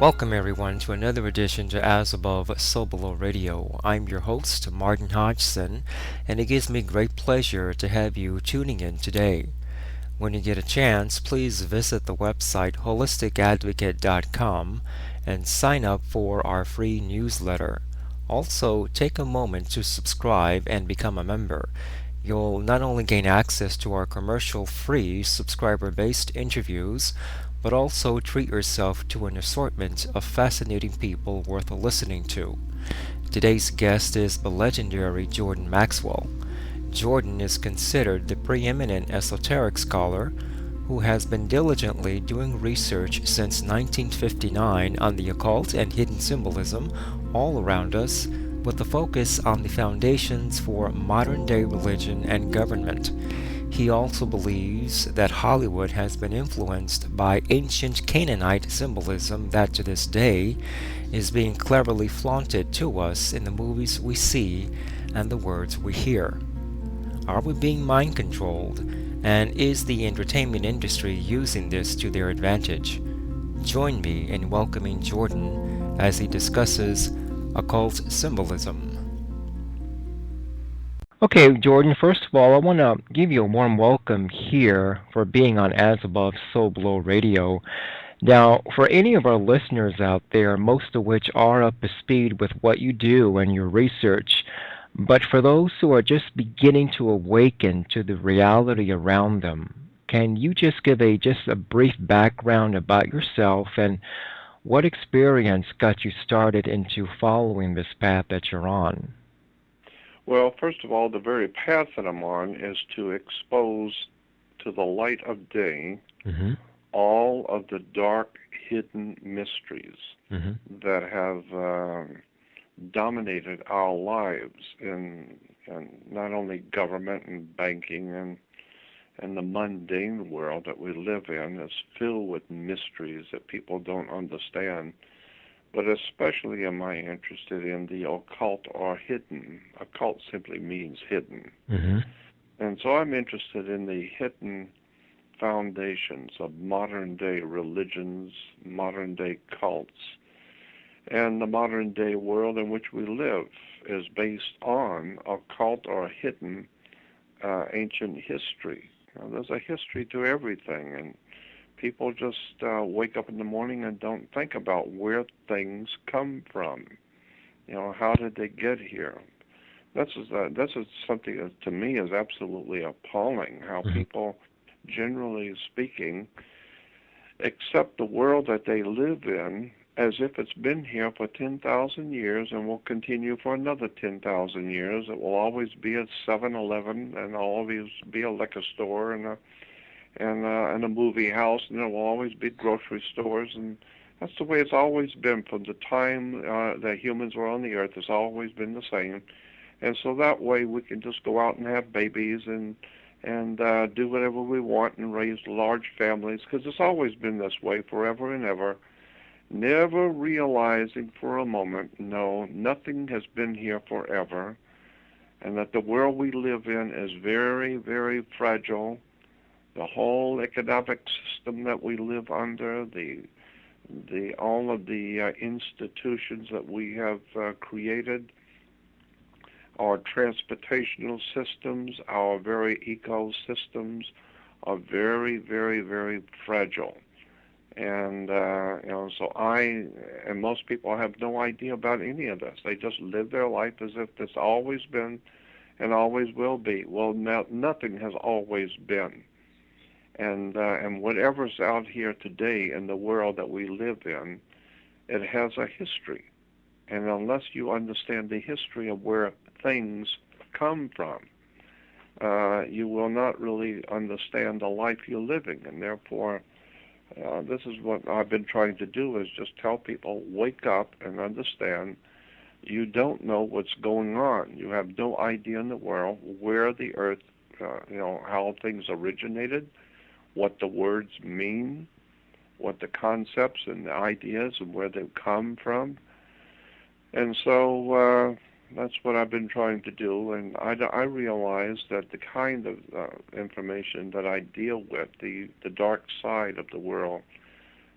Welcome everyone to another edition to As Above, So Below Radio. I'm your host, Martin Hodgson, and it gives me great pleasure to have you tuning in today. When you get a chance, please visit the website holisticadvocate.com and sign up for our free newsletter. Also, take a moment to subscribe and become a member. You'll not only gain access to our commercial free subscriber based interviews, but also treat yourself to an assortment of fascinating people worth listening to. Today's guest is the legendary Jordan Maxwell. Jordan is considered the preeminent esoteric scholar who has been diligently doing research since 1959 on the occult and hidden symbolism all around us, with a focus on the foundations for modern day religion and government. He also believes that Hollywood has been influenced by ancient Canaanite symbolism that to this day is being cleverly flaunted to us in the movies we see and the words we hear. Are we being mind controlled? And is the entertainment industry using this to their advantage? Join me in welcoming Jordan as he discusses occult symbolism. Okay, Jordan, first of all, I want to give you a warm welcome here for being on As Above, So Below Radio. Now, for any of our listeners out there, most of which are up to speed with what you do and your research, but for those who are just beginning to awaken to the reality around them, can you just give a brief background about yourself and what experience got you started into following this path that you're on? Well, first of all, the very path that I'm on is to expose to the light of day Mm-hmm. all of the dark, hidden mysteries Mm-hmm. that have dominated our lives in not only government and banking and the mundane world that we live in is filled with mysteries that people don't understand. But especially am I interested in the occult or hidden. Occult simply means hidden. Mm-hmm. And so I'm interested in the hidden foundations of modern-day religions, modern-day cults, and the modern-day world in which we live is based on occult or hidden ancient history. There's a history to everything, and people just wake up in the morning and don't think about where things come from. How did they get here? This is something that to me is absolutely appalling. How Mm-hmm. people, generally speaking, accept the world that they live in as if it's been here for 10,000 years and will continue for another 10,000 years. It will always be a 7-Eleven and always be a liquor store and a movie house, and there will always be grocery stores, and that's the way it's always been from the time that humans were on the earth. It's always been the same, and so that way we can just go out and have babies and do whatever we want and raise large families, because it's always been this way forever and ever, never realizing for a moment, no, nothing has been here forever, and that the world we live in is very, very fragile. The whole economic system that we live under, all of the institutions that we have created, our transportational systems, our very ecosystems are very, very, very fragile. And so and most people have no idea about any of this. They just live their life as if it's always been and always will be. Well, nothing has always been. And whatever's out here today in the world that we live in, it has a history. And unless you understand the history of where things come from, you will not really understand the life you're living. And therefore, this is what I've been trying to do, is just tell people, wake up and understand you don't know what's going on. You have no idea in the world where the earth, how things originated, what the words mean, what the concepts and the ideas and where they come from. And so that's what I've been trying to do. And I realize that the kind of information that I deal with, the dark side of the world,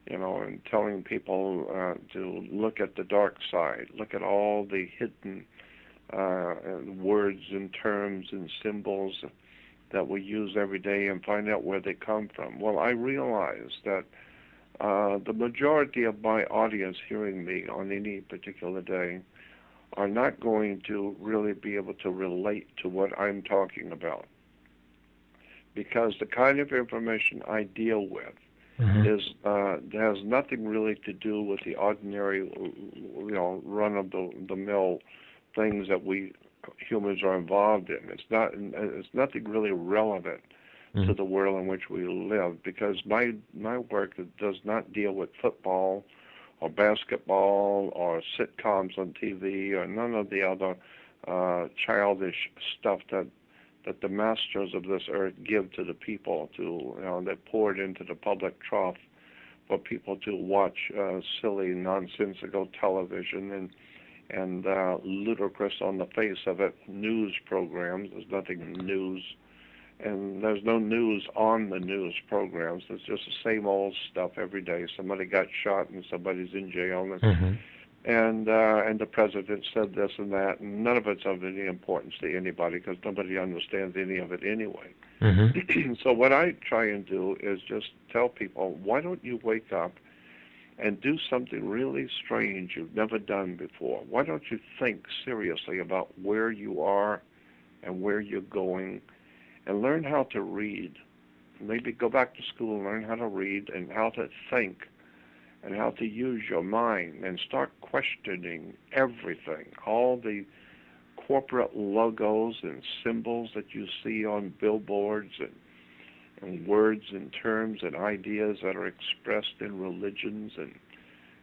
and telling people to look at the dark side, look at all the hidden words and terms and symbols that we use every day and find out where they come from. Well, I realize that the majority of my audience hearing me on any particular day are not going to really be able to relate to what I'm talking about, because the kind of information I deal with has nothing really to do with the ordinary, run-of-the-mill things that we humans are involved in. It's nothing really relevant to the world in which we live, because my work does not deal with football or basketball or sitcoms on TV or none of the other childish stuff that the masters of this earth give to the people they pour it into the public trough for people to watch silly, nonsensical television and ludicrous on the face of it news programs. There's nothing news, and there's no news on the news programs. It's just the same old stuff every day. Somebody got shot and somebody's in jail, and the president said this and that, and none of it's of any importance to anybody because nobody understands any of it anyway. So what I try and do is just tell people, why don't you wake up and do something really strange you've never done before? Why don't you think seriously about where you are and where you're going, and learn how to read? Maybe go back to school and learn how to read and how to think and how to use your mind, and start questioning everything, all the corporate logos and symbols that you see on billboards and words and terms and ideas that are expressed in religions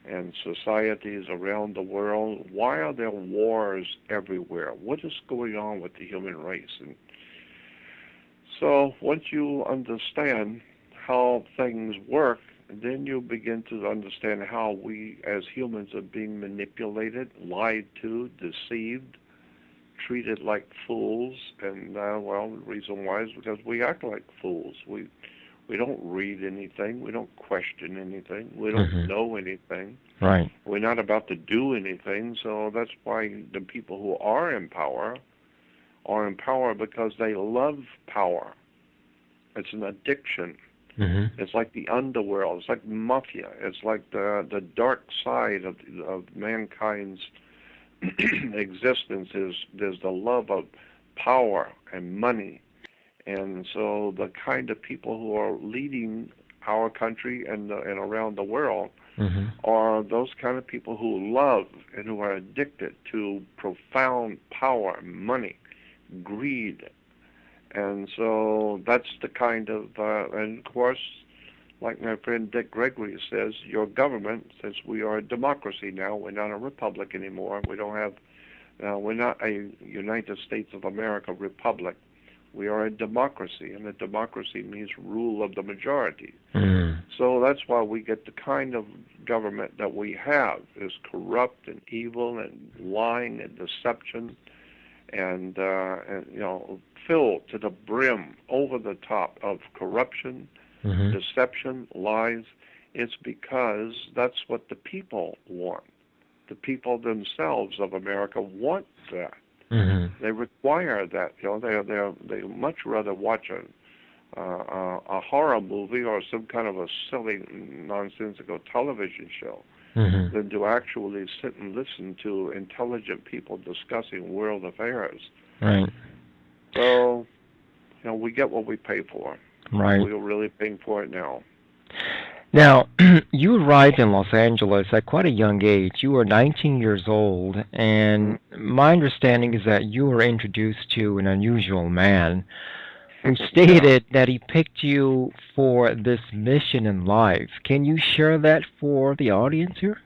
and societies around the world. Why are there wars everywhere? What is going on with the human race? And so once you understand how things work, then you begin to understand how we as humans are being manipulated, lied to, deceived, treated like fools. And the reason why is because we act like fools. We don't read anything. We don't question anything. We don't know anything. Right. We're not about to do anything. So that's why the people who are in power because they love power. It's an addiction. It's like the underworld. It's like mafia. It's like the dark side of mankind's existence. There's the love of power and money. And so the kind of people who are leading our country and around the world are those kind of people who love and who are addicted to profound power, money, greed. And so that's the kind of, and of course, like my friend Dick Gregory says, your government, since we are a democracy now, we're not a republic anymore. We don't have, we're not a United States of America republic. We are a democracy, and a democracy means rule of the majority. So that's why we get the kind of government that we have, is corrupt and evil and lying and deception and filled to the brim, over the top of corruption, deception, lies. It's because that's what the people want. The people themselves of America want that. They require that. They much rather watch a horror movie or some kind of a silly, nonsensical television show than to actually sit and listen to intelligent people discussing world affairs. Right. So, we get what we pay for. Right. We're really paying for it now. Now, you arrived in Los Angeles at quite a young age. You were 19 years old, and my understanding is that you were introduced to an unusual man who stated that he picked you for this mission in life. Can you share that for the audience here?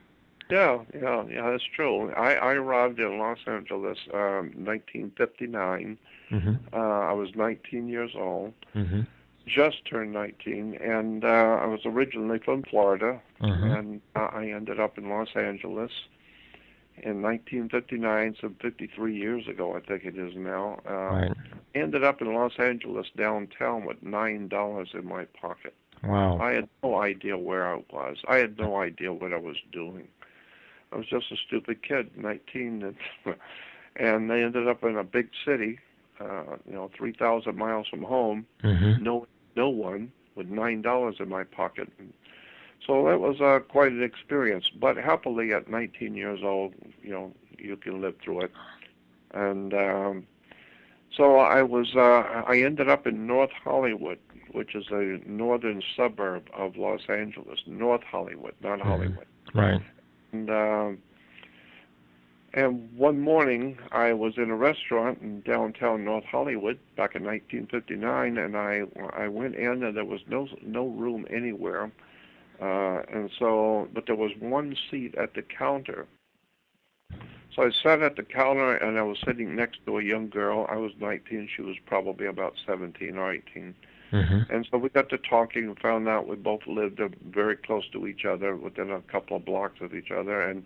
Yeah, that's true. I arrived in Los Angeles 1959. I was 19 years old, just turned 19, and I was originally from Florida, and I ended up in Los Angeles in 1959, some 53 years ago, I think it is now. Ended up in Los Angeles downtown with $9 in my pocket. Wow. I had no idea where I was. I had no idea what I was doing. I was just a stupid kid, 19, and I ended up in a big city, 3,000 miles from home, Mhm. no one, with $9 in my pocket. And so that was quite an experience. But happily, at 19 years old, you can live through it. And so I ended up in North Hollywood, which is a northern suburb of Los Angeles. North Hollywood, not Mhm. Hollywood. Right. And and one morning, I was in a restaurant in downtown North Hollywood back in 1959, and I went in, and there was no room anywhere, but there was one seat at the counter. So I sat at the counter, and I was sitting next to a young girl. I was 19; she was probably about 17 or 18. Mhm. And so we got to talking and found out we both lived very close to each other, within a couple of blocks of each other, and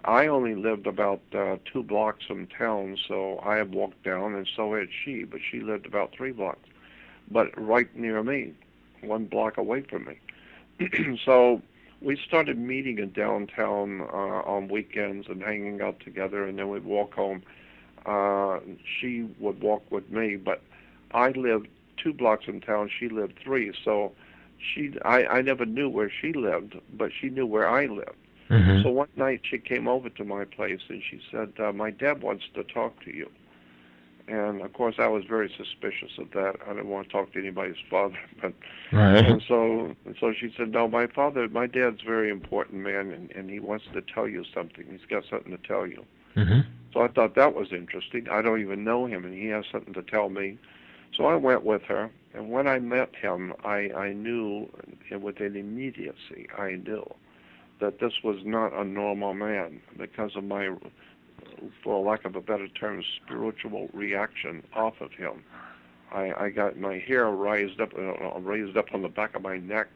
I only lived about 2 blocks from town, so I had walked down, and so had she, but she lived about 3 blocks, but right near me, 1 block away from me. So we started meeting in downtown on weekends and hanging out together, and then we'd walk home. She would walk with me, but I lived 2 blocks in town, she lived 3, so I never knew where she lived, but she knew where I lived. Mhm. So one night she came over to my place and she said, my dad wants to talk to you. And of course I was very suspicious of that. I didn't want to talk to anybody's father. Right. And so she said, no, my dad's a very important man, and he wants to tell you something. He's got something to tell you. Mhm. So I thought that was interesting. I don't even know him, and he has something to tell me. So I went with her, and when I met him, I knew with an immediacy, I knew that this was not a normal man because of my, for lack of a better term, spiritual reaction off of him. I got my hair raised up on the back of my neck.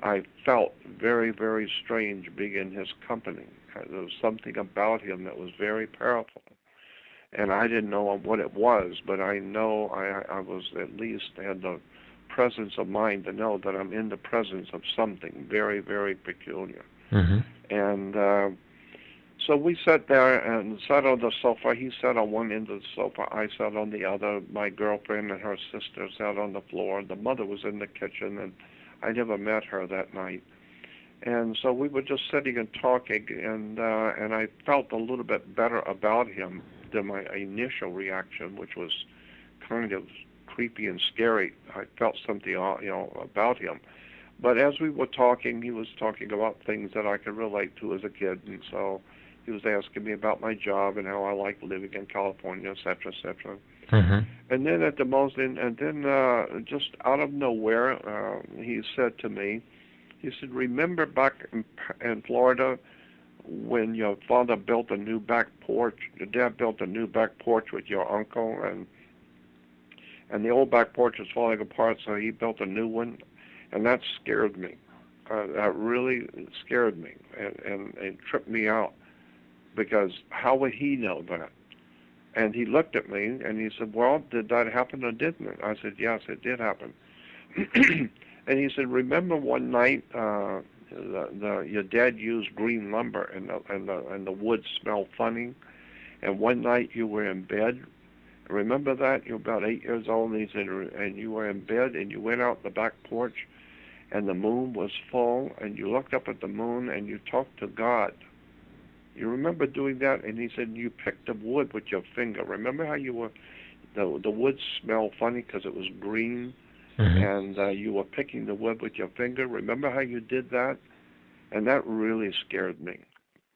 I felt very, very strange being in his company. There was something about him that was very powerful. And I didn't know what it was, but I know I was at least had the presence of mind to know that I'm in the presence of something very, very peculiar. Mhm. And so we sat there and sat on the sofa. He sat on one end of the sofa. I sat on the other. My girlfriend and her sister sat on the floor. The mother was in the kitchen, and I never met her that night. And so we were just sitting and talking, and I felt a little bit better about him than my initial reaction, which was kind of creepy and scary. I felt something, about him. But as we were talking, he was talking about things that I could relate to as a kid, and so he was asking me about my job and how I like living in California, et cetera, et cetera. Mhm. And then just out of nowhere, he said to me, he said, "Remember back in Florida when your father built a new back porch? Your dad built a new back porch with your uncle, and the old back porch was falling apart, so he built a new one." And that scared me. That really scared me and tripped me out, because how would he know that? And he looked at me and he said, "Well, did that happen or didn't it?" I said, "Yes, it did happen." And he said, "Remember one night your dad used green lumber and the wood smelled funny, and one night you were in bed. Remember that? You were about 8 years old." And he said, "And you were in bed and you went out the back porch and the moon was full, and you looked up at the moon and you talked to God. You remember doing that?" And he said, "You picked up wood with your finger. Remember how the wood smelled funny because it was green, Mhm. and you were picking the wood with your finger. Remember how you did that?" And that really scared me,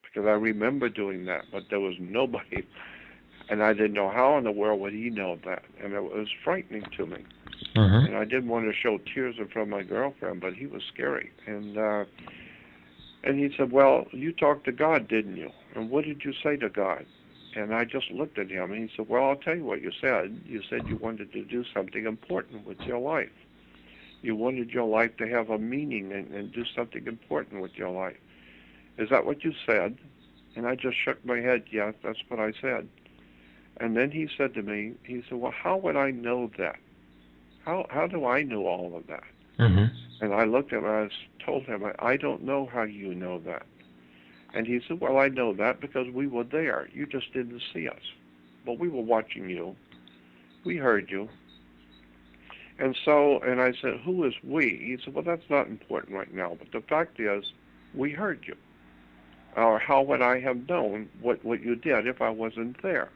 because I remember doing that, but there was nobody, and I didn't know how in the world would he know that, and it was frightening to me. Mhm. And I didn't want to show tears in front of my girlfriend, but he was scary. And he said, "Well, you talked to God, didn't you? And what did you say to God?" And I just looked at him, and he said, "Well, I'll tell you what you said. You said you wanted to do something important with your life. You wanted your life to have a meaning and do something important with your life. Is that what you said?" And I just shook my head. "Yes, that's what I said." And then he said to me, he said, "Well, how would I know that? How do I know all of that?" Mhm. And I looked at him and I told him, I don't know how you know that. And he said, well, I know that because we were there. You just didn't see us. But we were watching you. We heard you. And I said, who is we? He said, well, that's not important right now. But the fact is, we heard you. Or how would I have known what you did if I wasn't there?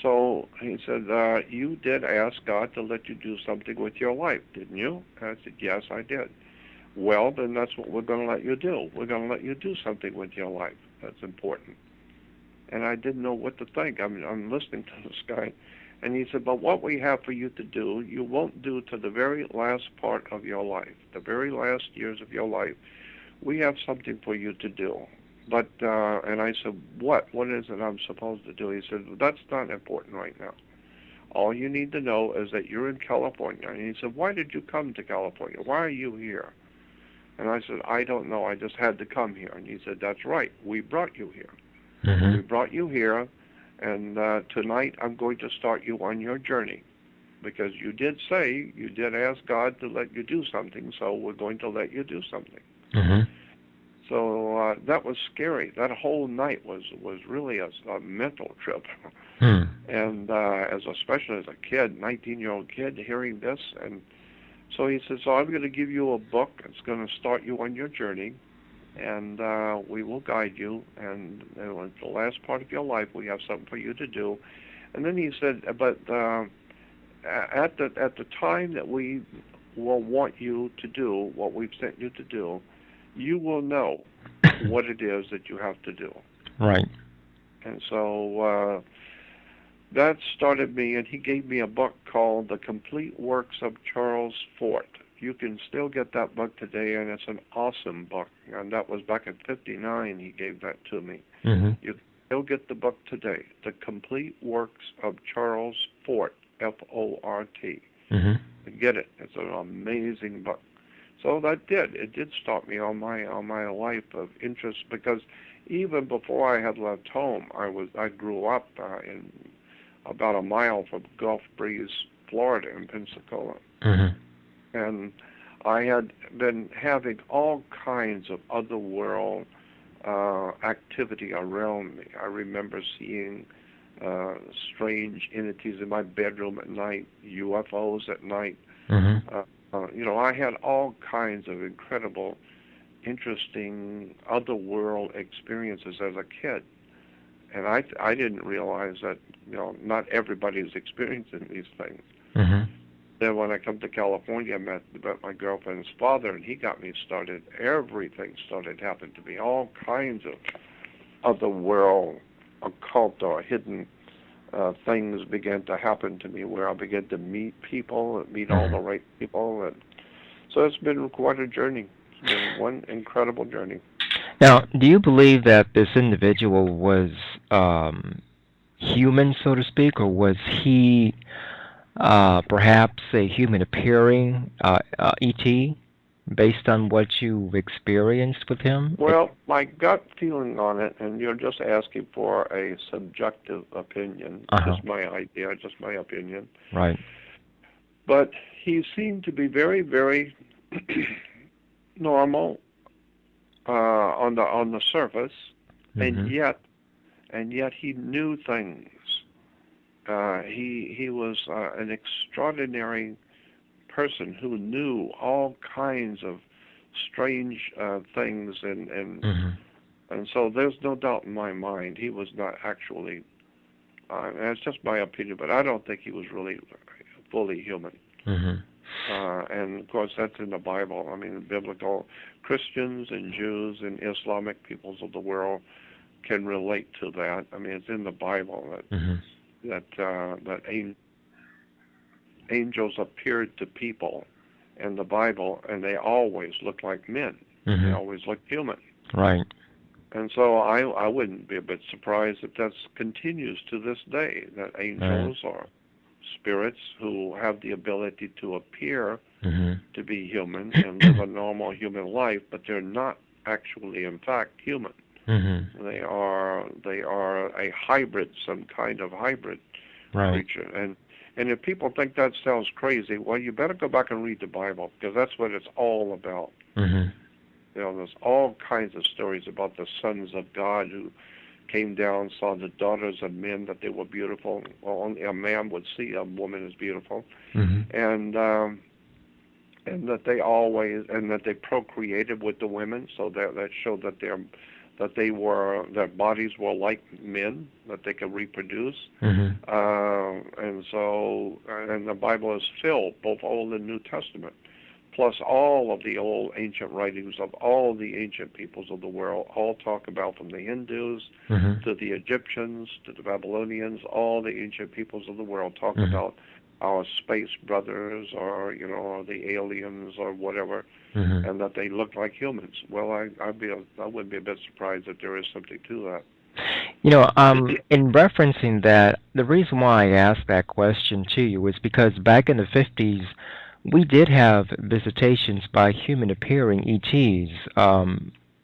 So he said, you did ask God to let you do something with your life, didn't you? And I said, yes, I did. Well, then that's what we're going to let you do. We're going to let you do something with your life. That's important. And I didn't know what to think. I'm listening to this guy. And he said, but what we have for you to do, you won't do to the very last part of your life, the very last years of your life. We have something for you to do. But, and I said, what? What is it I'm supposed to do? He said, well, that's not important right now. All you need to know is that you're in California. And he said, why did you come to California? Why are you here? And I said, I don't know. I just had to come here. And he said, that's right. We brought you here. Mm-hmm. We brought you here. And tonight I'm going to start you on your journey. Because you did ask God to let you do something. So we're going to let you do something. Mm-hmm. So that was scary. That whole night was really a mental trip. Hmm. And especially as a kid, 19-year-old kid, hearing this. And so he said, so I'm going to give you a book. It's going to start you on your journey. And we will guide you. And at the last part of your life, we have something for you to do. And then he said, but at the time that we will want you to do what we've sent you to do, you will know what it is that you have to do. Right. And so that started me, and he gave me a book called The Complete Works of Charles Fort. You can still get that book today, and it's an awesome book. And that was back in '59 he gave that to me. Mm-hmm. You can still get the book today, The Complete Works of Charles Fort, F-O-R-T. Mm-hmm. Get it. It's an amazing book. So it did start me on my life of interest, because even before I had left home, I grew up in about a mile from Gulf Breeze, Florida, in Pensacola. Mm-hmm. And I had been having all kinds of otherworld activity around me. I remember seeing strange entities in my bedroom at night, UFOs at night. Mm-hmm. I had all kinds of incredible, interesting, otherworld experiences as a kid. And I didn't realize that, not everybody's experiencing these things. Mm-hmm. Then when I come to California, I met my girlfriend's father, and he got me started. Everything started happening to me. All kinds of otherworld, occult or hidden things began to happen to me, where I began to meet people, meet all the right people. And so it's been quite a journey. It's been one incredible journey. Now, do you believe that this individual was human, so to speak, or was he perhaps a human appearing ET, based on what you've experienced with him? Well, my gut feeling on it, and you're just asking for a subjective opinion, just my idea, just my opinion. Right. But he seemed to be very, very normal on the surface, Mm-hmm. and yet he knew things. He was an extraordinary person who knew all kinds of strange things, and so there's no doubt in my mind he was not actually. And it's just my opinion, but I don't think he was really fully human. Mm-hmm. And of course, that's in the Bible. I mean, biblical Christians and Jews and Islamic peoples of the world can relate to that. I mean, it's in the Bible that angels appeared to people in the Bible, and they always looked like men. Mm-hmm. They always looked human. Right. And so I wouldn't be a bit surprised if that continues to this day, that angels or spirits who have the ability to appear to be human and live a normal human life, but they're not actually, in fact, human. Mm-hmm. They are a hybrid, some kind of hybrid creature. And And if people think that sounds crazy, well, you better go back and read the Bible, because that's what it's all about. Mm-hmm. You know, there's all kinds of stories about the sons of God who came down, saw the daughters of men, that they were beautiful. Well, only a man would see a woman as beautiful. Mm-hmm. And that they procreated with the women, so that showed that their bodies were like men, that they could reproduce. Mm-hmm. And the Bible is filled, both Old and New Testament, plus all of the old ancient writings of all the ancient peoples of the world, all talk about, from the Hindus Mm-hmm. to the Egyptians to the Babylonians, all the ancient peoples of the world talk Mm-hmm. about our space brothers, or or the aliens or whatever, Mm-hmm. and that they look like humans. Well, I wouldn't be a bit surprised if there is something to that. In referencing that, the reason why I asked that question to you is because back in the 50s, we did have visitations by human-appearing ETs.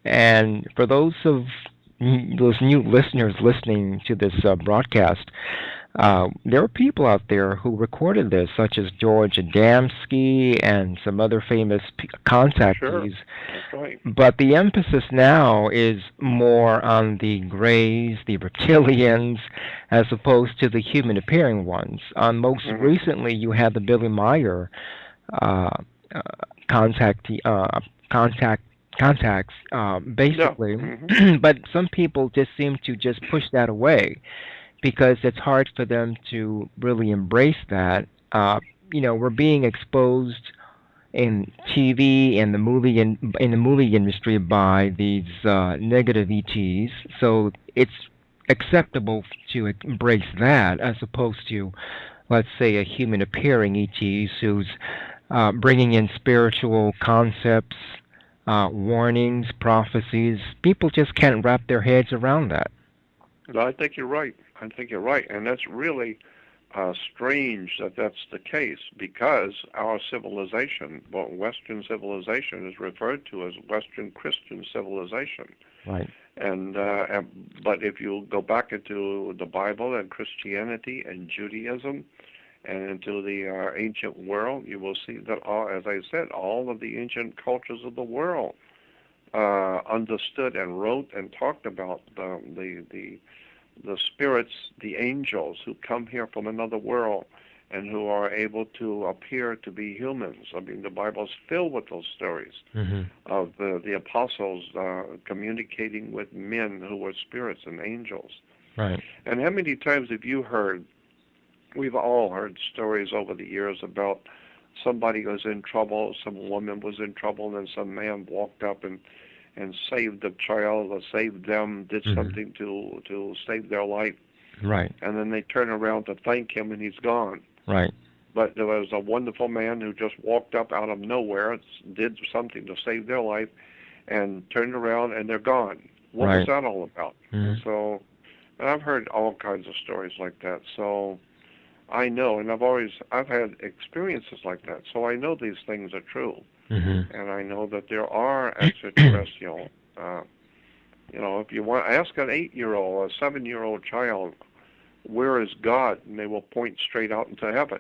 And for those new listeners listening to this broadcast, there are people out there who recorded this, such as George Adamski and some other famous contactees. Sure, that's right. But the emphasis now is more on the Greys, the reptilians, as opposed to the human-appearing ones. Most Mm-hmm. recently, you had the Billy Meyer uh, uh, contact, contacts, basically. Yeah. Mm-hmm. But some people just seem to just push that away because it's hard for them to really embrace that. We're being exposed in TV and in the movie industry by these negative ETs, so it's acceptable to embrace that as opposed to, let's say, a human appearing ET who's bringing in spiritual concepts, warnings, prophecies. People just can't wrap their heads around that. No, I think you're right. And that's really strange that that's the case, because our civilization, well, Western civilization, is referred to as Western Christian civilization. Right. But if you go back into the Bible and Christianity and Judaism and into the ancient world, you will see that, as I said, all of the ancient cultures of the world understood and wrote and talked about the spirits, the angels who come here from another world and who are able to appear to be humans. I mean, the Bible's filled with those stories of the apostles communicating with men who were spirits and angels. Right. And how many times have you heard, we've all heard stories over the years about somebody was in trouble, some woman was in trouble, and some man walked up and saved the child or saved them, did something to save their life. Right. And then they turn around to thank him, and he's gone. Right. But there was a wonderful man who just walked up out of nowhere, did something to save their life, and turned around, and they're gone. What was that all about? So, and I've heard all kinds of stories like that. So I know, and I've had experiences like that. So I know these things are true. And I know that there are extraterrestrial. If you want, ask an 8-year-old, a 7-year-old child, where is God? And they will point straight out into heaven.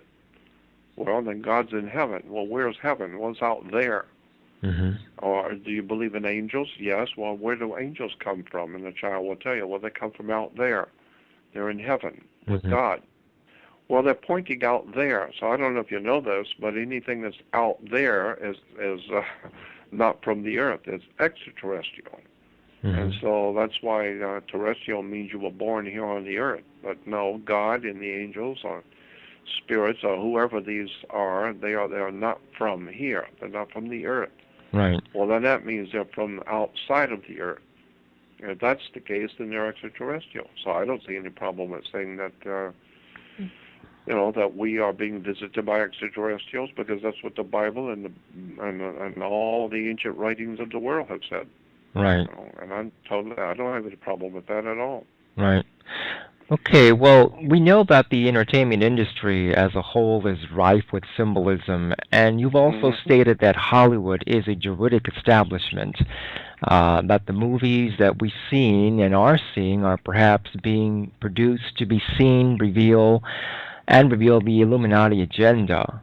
Well, then God's in heaven. Well, where's heaven? Well, it's out there. Or do you believe in angels? Yes. Well, where do angels come from? And the child will tell you, well, they come from out there. They're in heaven with God. Well, they're pointing out there. So I don't know if you know this, but anything that's out there is not from the earth. It's extraterrestrial. And so that's why terrestrial means you were born here on the earth. But no, God and the angels or spirits or whoever these are, they are not from here. They're not from the earth. Right. Well, then that means they're from outside of the earth. If that's the case, then they're extraterrestrial. So I don't see any problem with saying that that we are being visited by extraterrestrials, because that's what the Bible and all the ancient writings of the world have said. Right. And I don't have any problem with that at all. Right. Okay, well, we know that the entertainment industry as a whole is rife with symbolism, and you've also stated that Hollywood is a juridic establishment, that the movies that we've seen and are seeing are perhaps being produced to be seen, reveal, and reveal the Illuminati agenda.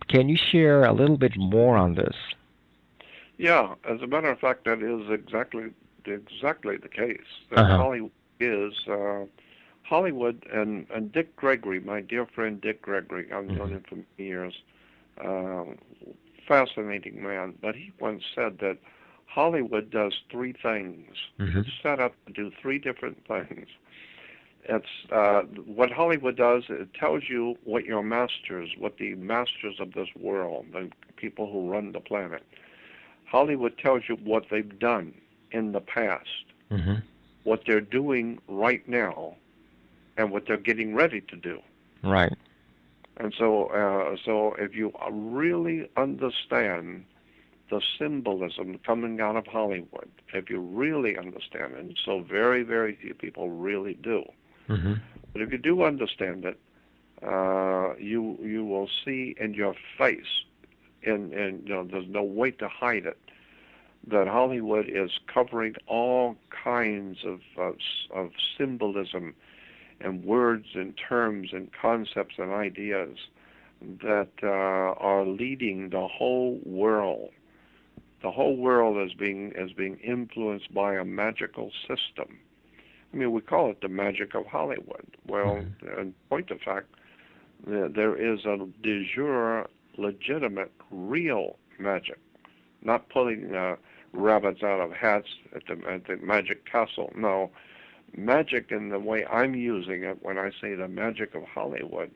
Can you share a little bit more on this? Yeah, as a matter of fact, that is exactly the case. That Uh-huh. Hollywood and Dick Gregory, my dear friend Dick Gregory, I've known Hmm. him for many years. Uh, Fascinating man, but he once said that Hollywood does three things. Hmm. It's set up to do three different things. It's what Hollywood does. It tells you what what the masters of this world, the people who run the planet. Hollywood tells you what they've done in the past, Hmm. what they're doing right now, and what they're getting ready to do. Right. And so if you really understand the symbolism coming out of Hollywood, if you really understand it, and so very, very few people really do, Hmm. but if you do understand it, you will see in your face, and there's no way to hide it, that Hollywood is covering all kinds of symbolism and words and terms and concepts and ideas that are leading the whole world. The whole world is being influenced by a magical system. I mean, we call it the magic of Hollywood. Well, Hmm. in point of fact, there is a de jure, legitimate, real magic, not pulling rabbits out of hats at the magic castle. No, magic in the way I'm using it when I say the magic of Hollywood,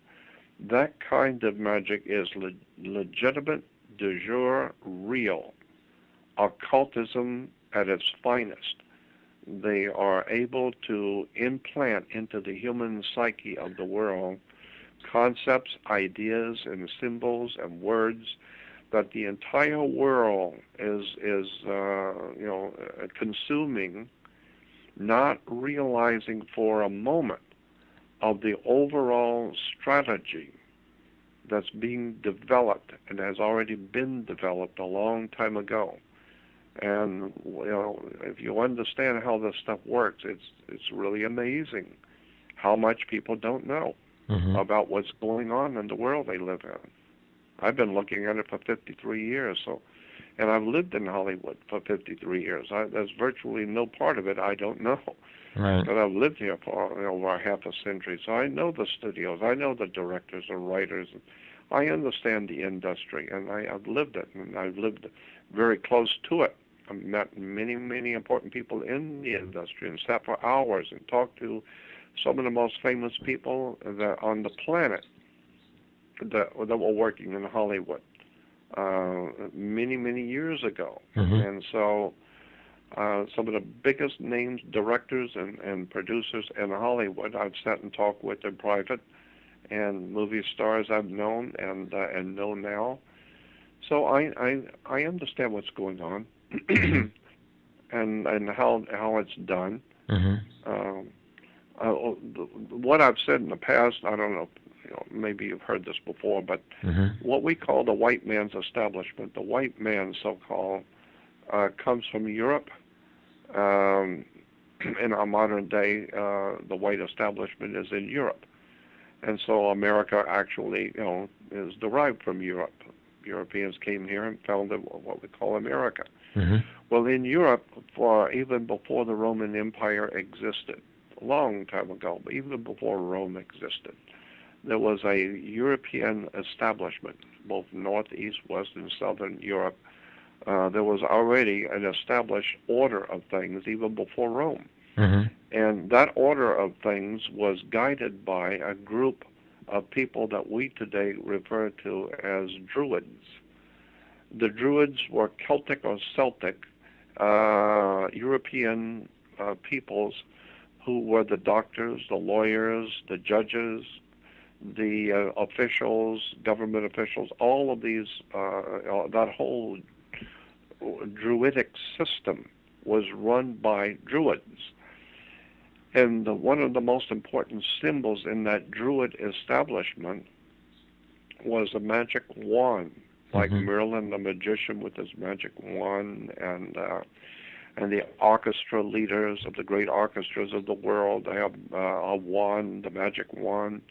that kind of magic is legitimate, de jure, real. Occultism at its finest. They are able to implant into the human psyche of the world concepts, ideas, and symbols and words that the entire world is consuming, not realizing for a moment of the overall strategy that's being developed and has already been developed a long time ago. And if you understand how this stuff works, it's really amazing how much people don't know Hmm. about what's going on in the world they live in. I've been looking at it for 53 years, and I've lived in Hollywood for 53 years. There's virtually no part of it I don't know. Right. But I've lived here for over half a century, so I know the studios, I know the directors and writers, and I understand the industry, and I've lived it, and I've lived very close to it. I've met many, many important people in the industry and sat for hours and talked to some of the most famous people that on the planet that were working in Hollywood many, many years ago. Hmm. And so some of the biggest names, directors and producers in Hollywood, I've sat and talked with in private, and movie stars I've known and know now. So I understand what's going on, Hmm. and how it's done. Hmm. Um, uh, what I've said in the past, I don't know, maybe you've heard this before, but Hmm. what we call the white man's establishment, the white man, so-called, comes from Europe. Um, in our modern day, the white establishment is in Europe, and so America actually, is derived from Europe. Europeans came here and founded what we call America. Hmm. Well, in Europe, for even before the Roman Empire existed, a long time ago, but even before Rome existed, there was a European establishment, both north, east, west, and southern Europe. There was already an established order of things even before Rome. Hmm. And that order of things was guided by a group of people that we today refer to as Druids. The Druids were Celtic or Celtic European peoples who were the doctors, the lawyers, the judges, the officials, government officials, all of these, that whole Druidic system was run by Druids. And one of the most important symbols in that Druid establishment was a magic wand, like Hmm. Merlin the magician with his magic wand, and and the orchestra leaders of the great orchestras of the world, they have a wand, the magic wand,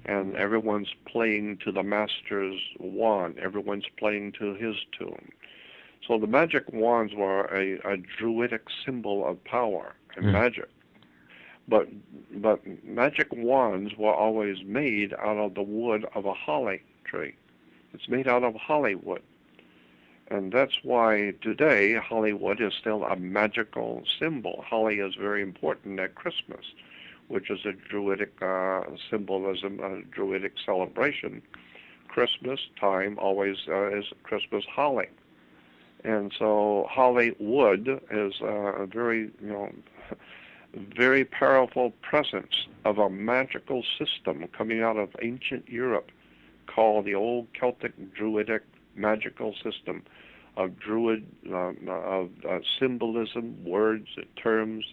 and everyone's playing to the master's wand. Everyone's playing to his tune. So the magic wands were a druidic symbol of power and magic. But magic wands were always made out of the wood of a holly tree. It's made out of holly wood. And that's why today Hollywood is still a magical symbol. Holly is very important at Christmas, which is a druidic symbolism, a druidic celebration. Christmas time always is Christmas holly. And so Hollywood is a very, very powerful presence of a magical system coming out of ancient Europe called the old Celtic Druidic magical system of symbolism, words and terms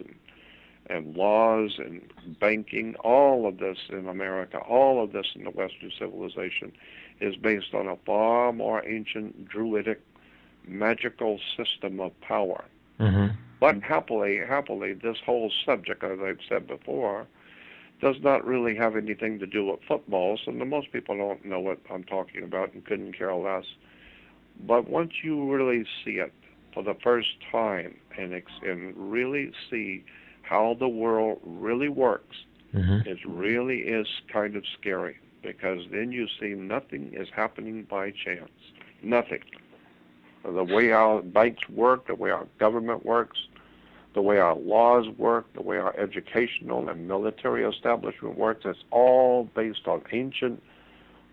and laws and banking. All of this in America, all of this in the Western civilization is based on a far more ancient Druidic magical system of power. But happily, this whole subject, as I've said before, does not really have anything to do with football, so most people don't know what I'm talking about and couldn't care less. But once you really see it for the first time and really see how the world really works, it really is kind of scary, because then you see nothing is happening by chance. Nothing. The way our banks work, the way our government works, the way our laws work, the way our educational and military establishment works, it's all based on ancient,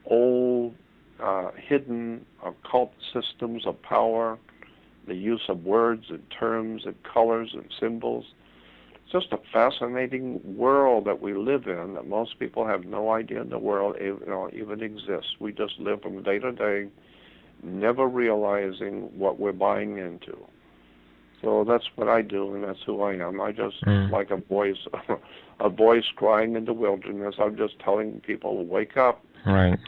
old, hidden occult systems of power, the use of words and terms and colors and symbols. It's just a fascinating world that we live in that most people have no idea the world even exists. We just live from day to day, never realizing what we're buying into. So that's what I do, and that's who I am. I just like a voice crying in the wilderness. I'm just telling people, wake up. Right.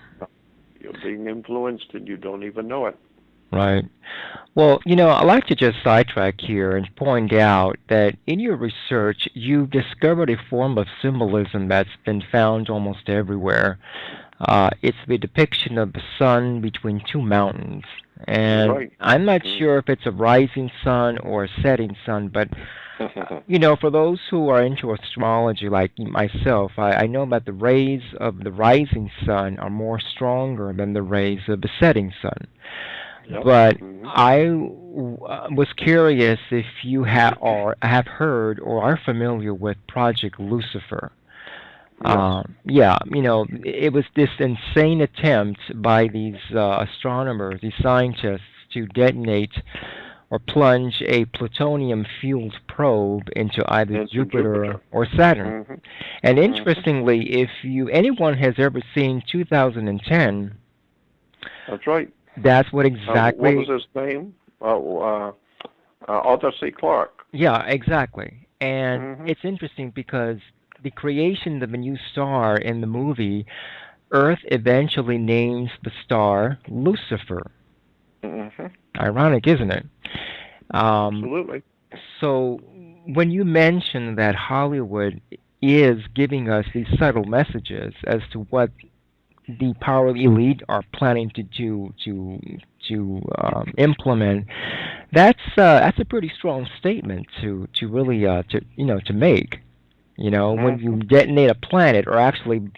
You're being influenced, and you don't even know it. Right. Well, I'd like to just sidetrack here and point out that in your research, you've discovered a form of symbolism that's been found almost everywhere. It's the depiction of the sun between two mountains. And Right. I'm not sure if it's a rising sun or a setting sun, but, for those who are into astrology like myself, I know that the rays of the rising sun are more stronger than the rays of the setting sun. Yep. But I was curious if you have heard or are familiar with Project Lucifer. It was this insane attempt by these astronomers, these scientists, to detonate or plunge a plutonium-fueled probe into either Jupiter or Saturn. And interestingly, if anyone has ever seen 2010, that's right. That's what exactly. What was his name? Arthur C. Clarke. Yeah, exactly. And it's interesting because the creation of a new star in the movie, Earth eventually names the star Lucifer. Ironic, isn't it? Absolutely. So when you mention that Hollywood is giving us these subtle messages as to what the power elite are planning to implement, that's a pretty strong statement to really to make. When you detonate a planet, or actually,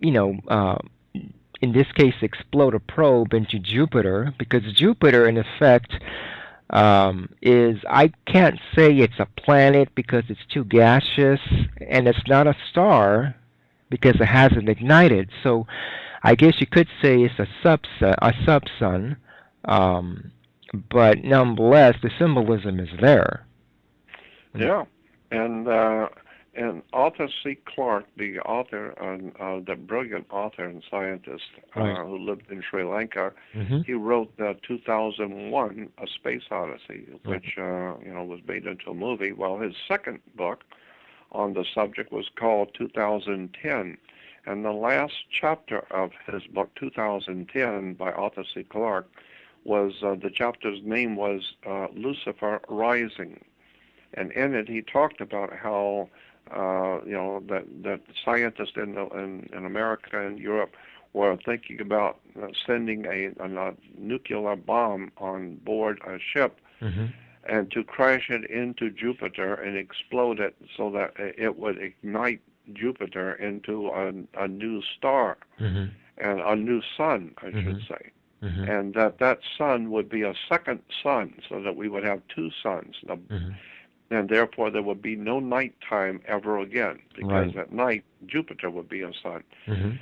in this case, explode a probe into Jupiter, because Jupiter, in effect, I can't say it's a planet because it's too gaseous, and it's not a star because it hasn't ignited. So I guess you could say it's a subsun, but nonetheless, the symbolism is there. Yeah, and Arthur C. Clarke, the author, the brilliant author and scientist who lived in Sri Lanka, he wrote 2001: A Space Odyssey, which was made into a movie. Well, his second book on the subject was called 2010, and the last chapter of his book 2010 by Arthur C. Clarke was the chapter's name was Lucifer Rising. And in it, he talked about how that scientists in America and Europe were thinking about sending a nuclear bomb on board a ship Mhm. and to crash it into Jupiter and explode it so that it would ignite Jupiter into a new star Mhm. and a new sun, I should Mhm. say. Mhm. And that sun would be a second sun, so that we would have two suns. Mhm. And therefore there would be no nighttime ever again, because Right. at night Jupiter would be a sun. Mhm.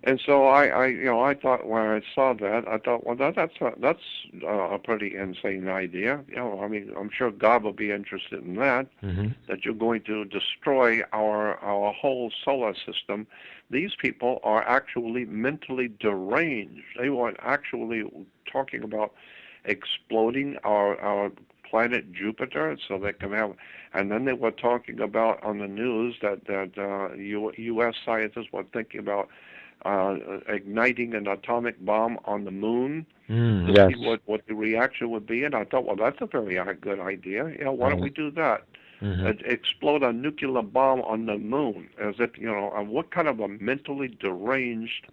And so I thought when I saw that, I thought, well, that's a pretty insane idea. I mean, I'm sure God will be interested in that. Mhm. That you're going to destroy our whole solar system. These people are actually mentally deranged. They were actually talking about exploding our planet Jupiter so they can have, and then they were talking about on the news that U.S. scientists were thinking about igniting an atomic bomb on the moon to Yes. see what the reaction would be. And I thought, well, that's a very good idea. Why don't we Right. do that? Mhm. Explode a nuclear bomb on the moon, as if, what kind of a mentally deranged,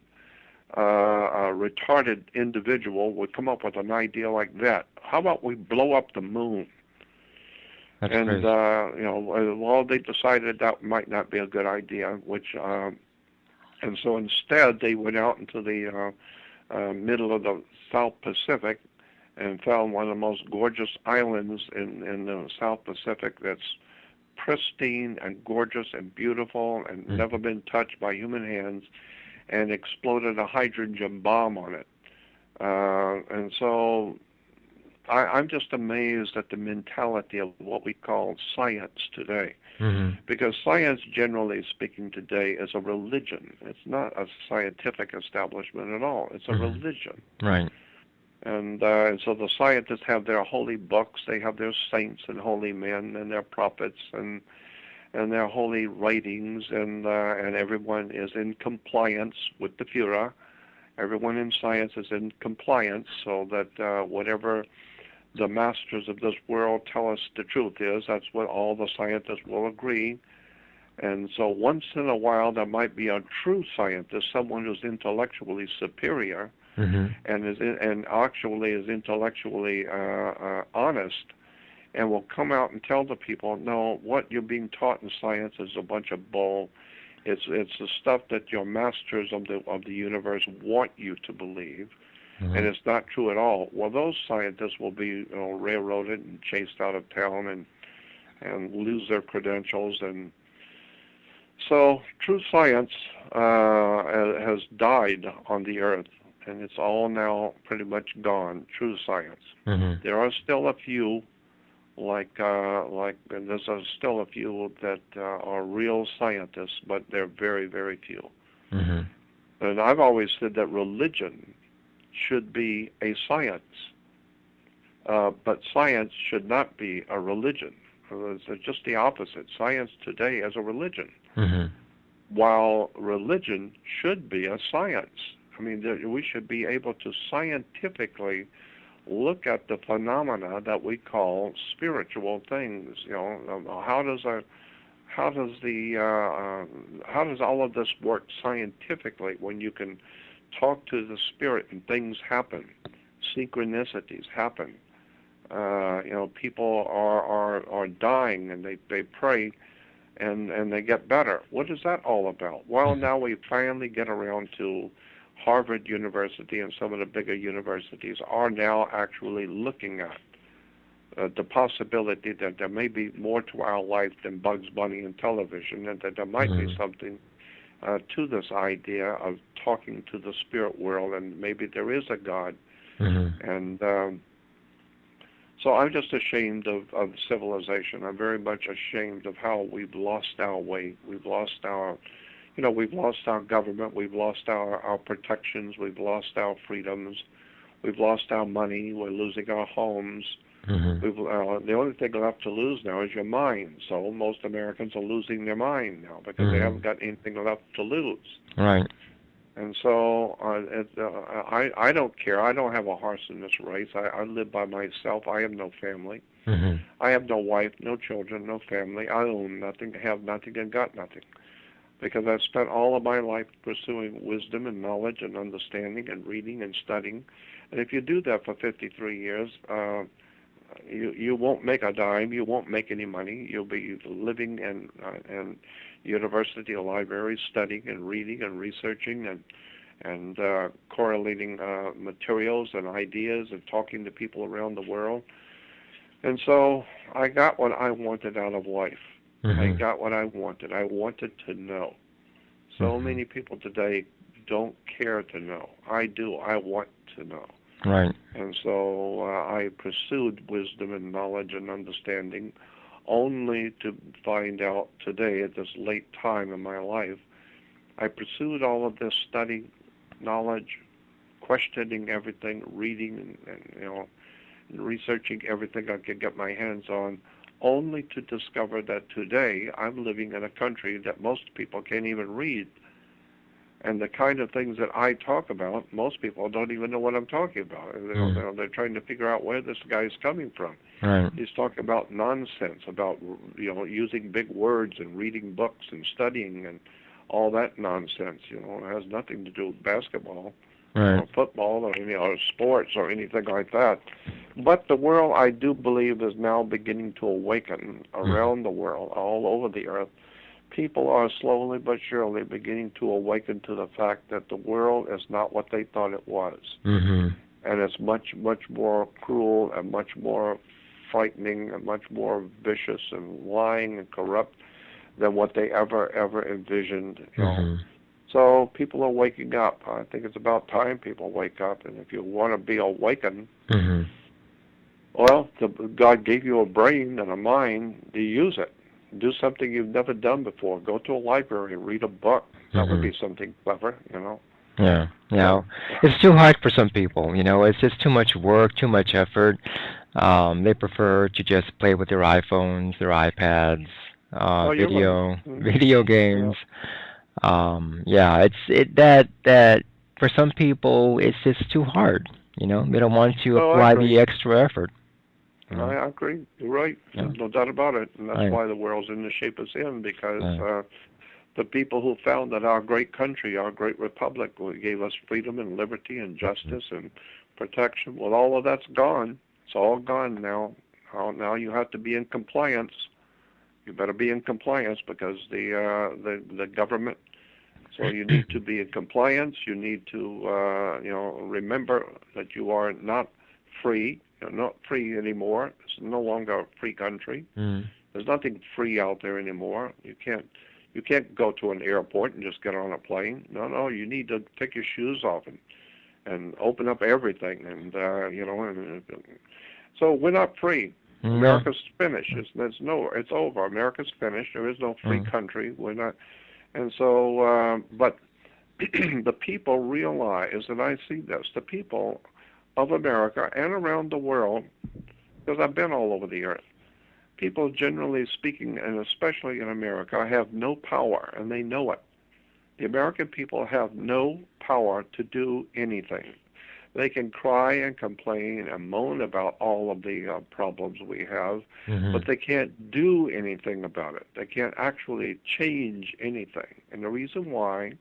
retarded individual would come up with an idea like that? How about we blow up the moon? That's And, crazy. well, they decided that might not be a good idea, and so instead they went out into the middle of the South Pacific and found one of the most gorgeous islands in the South Pacific that's pristine and gorgeous and beautiful and Mhm. never been touched by human hands, and exploded a hydrogen bomb on it. And so I'm just amazed at the mentality of what we call science today. Mhm. Because science, generally speaking, today is a religion. It's not a scientific establishment at all. It's a Mhm. religion. Right. And so the scientists have their holy books, they have their saints and holy men and their prophets and their holy writings, and everyone is in compliance with the Führer. Everyone in science is in compliance, so that whatever the masters of this world tell us the truth is, that's what all the scientists will agree. And so once in a while there might be a true scientist, someone who's intellectually superior Mhm. and actually is intellectually honest, and will come out and tell the people, no, what you're being taught in science is a bunch of bull. It's the stuff that your masters of the universe want you to believe, and Mhm. it's not true at all. Well, those scientists will be railroaded and chased out of town and lose their credentials. And so true science has died on the earth, and it's all now pretty much gone. True science. Mhm. There are still a few, and there's still a few that are real scientists, but they're very, very few. Mhm. And I've always said that religion should be a science, but science should not be a religion. It's just the opposite. Science today is a religion, Mhm. while religion should be a science. I mean, we should be able to scientifically look at the phenomena that we call spiritual things. How does all of this work scientifically when you can talk to the spirit and things happen, synchronicities happen. People are dying and they pray and they get better. What is that all about? Well, Mhm. now we finally get around to Harvard University, and some of the bigger universities are now actually looking at the possibility that there may be more to our life than Bugs Bunny and television, and that there might be Mhm. something to this idea of talking to the spirit world, and maybe there is a God. Mhm. And so I'm just ashamed of civilization. I'm very much ashamed of how we've lost our way. We've lost our government. We've lost our protections. We've lost our freedoms. We've lost our money. We're losing our homes. Mhm. The only thing left to lose now is your mind. So most Americans are losing their mind now because they haven't Mhm. got anything left to lose. Right. And so I don't care. I don't have a horse in this race. I live by myself. I have no family. Mhm. I have no wife, no children, no family. I own nothing, have nothing, and got nothing. Because I've spent all of my life pursuing wisdom and knowledge and understanding and reading and studying. And if you do that for 53 years, you won't make a dime. You won't make any money. You'll be living in university or libraries, studying and reading and researching and correlating materials and ideas and talking to people around the world. And so I got what I wanted out of life. I Mhm. got what I wanted. I wanted to know. So Mhm. many people today don't care to know. I do. I want to know. Right. And so I pursued wisdom and knowledge and understanding only to find out today at this late time in my life. I pursued all of this study, knowledge, questioning everything, reading and researching everything I could get my hands on, only to discover that today I'm living in a country that most people can't even read. And the kind of things that I talk about, most people don't even know what I'm talking about. Mm. They're trying to figure out where this guy's coming from. Right. He's talking about nonsense, about using big words and reading books and studying and all that nonsense. It has nothing to do with basketball Right. or football or sports or anything like that. But the world, I do believe, is now beginning to awaken Mhm. around the world, all over the earth. People are slowly but surely beginning to awaken to the fact that the world is not what they thought it was. Mhm. And it's much, much more cruel and much more frightening and much more vicious and lying and corrupt than what they ever envisioned. Mhm. So people are waking up. I think it's about time people wake up. And if you want to be awakened, Mhm. well, God gave you a brain and a mind to use it. Do something you've never done before. Go to a library and read a book. That would Mhm. be something clever. Yeah. So, It's too hard for some people. It's just too much work, too much effort. They prefer to just play with their iPhones, their iPads, oh, you're right. video, Hmm. video Yeah. games. Yeah, that for some people it's just too hard. They don't want to Oh, I apply agree. the extra effort. I agree. You're right. Yeah. There's no doubt about it. And that's Right. why the world's in the shape it's in, because Right. the people who founded our great country, our great republic, who gave us freedom and liberty and justice and protection, well, all of that's gone. It's all gone now. Now you have to be in compliance. You better be in compliance because the government. So you need to be in compliance. You need to remember that you are not free. You're not free anymore. It's no longer a free country. Mm. There's nothing free out there anymore. You can't go to an airport and just get on a plane. No. You need to take your shoes off and open up everything. So we're not free. No. America's finished. It's over. America's finished. There is no free Mm. country. We're not. And so, but the people realize, and I see this, the people of America and around the world, because I've been all over the earth, people generally speaking, and especially in America, have no power, and they know it. The American people have no power to do anything. They can cry and complain and moan about all of the problems we have, but Mhm. they can't do anything about it. They can't actually change anything. And the reason why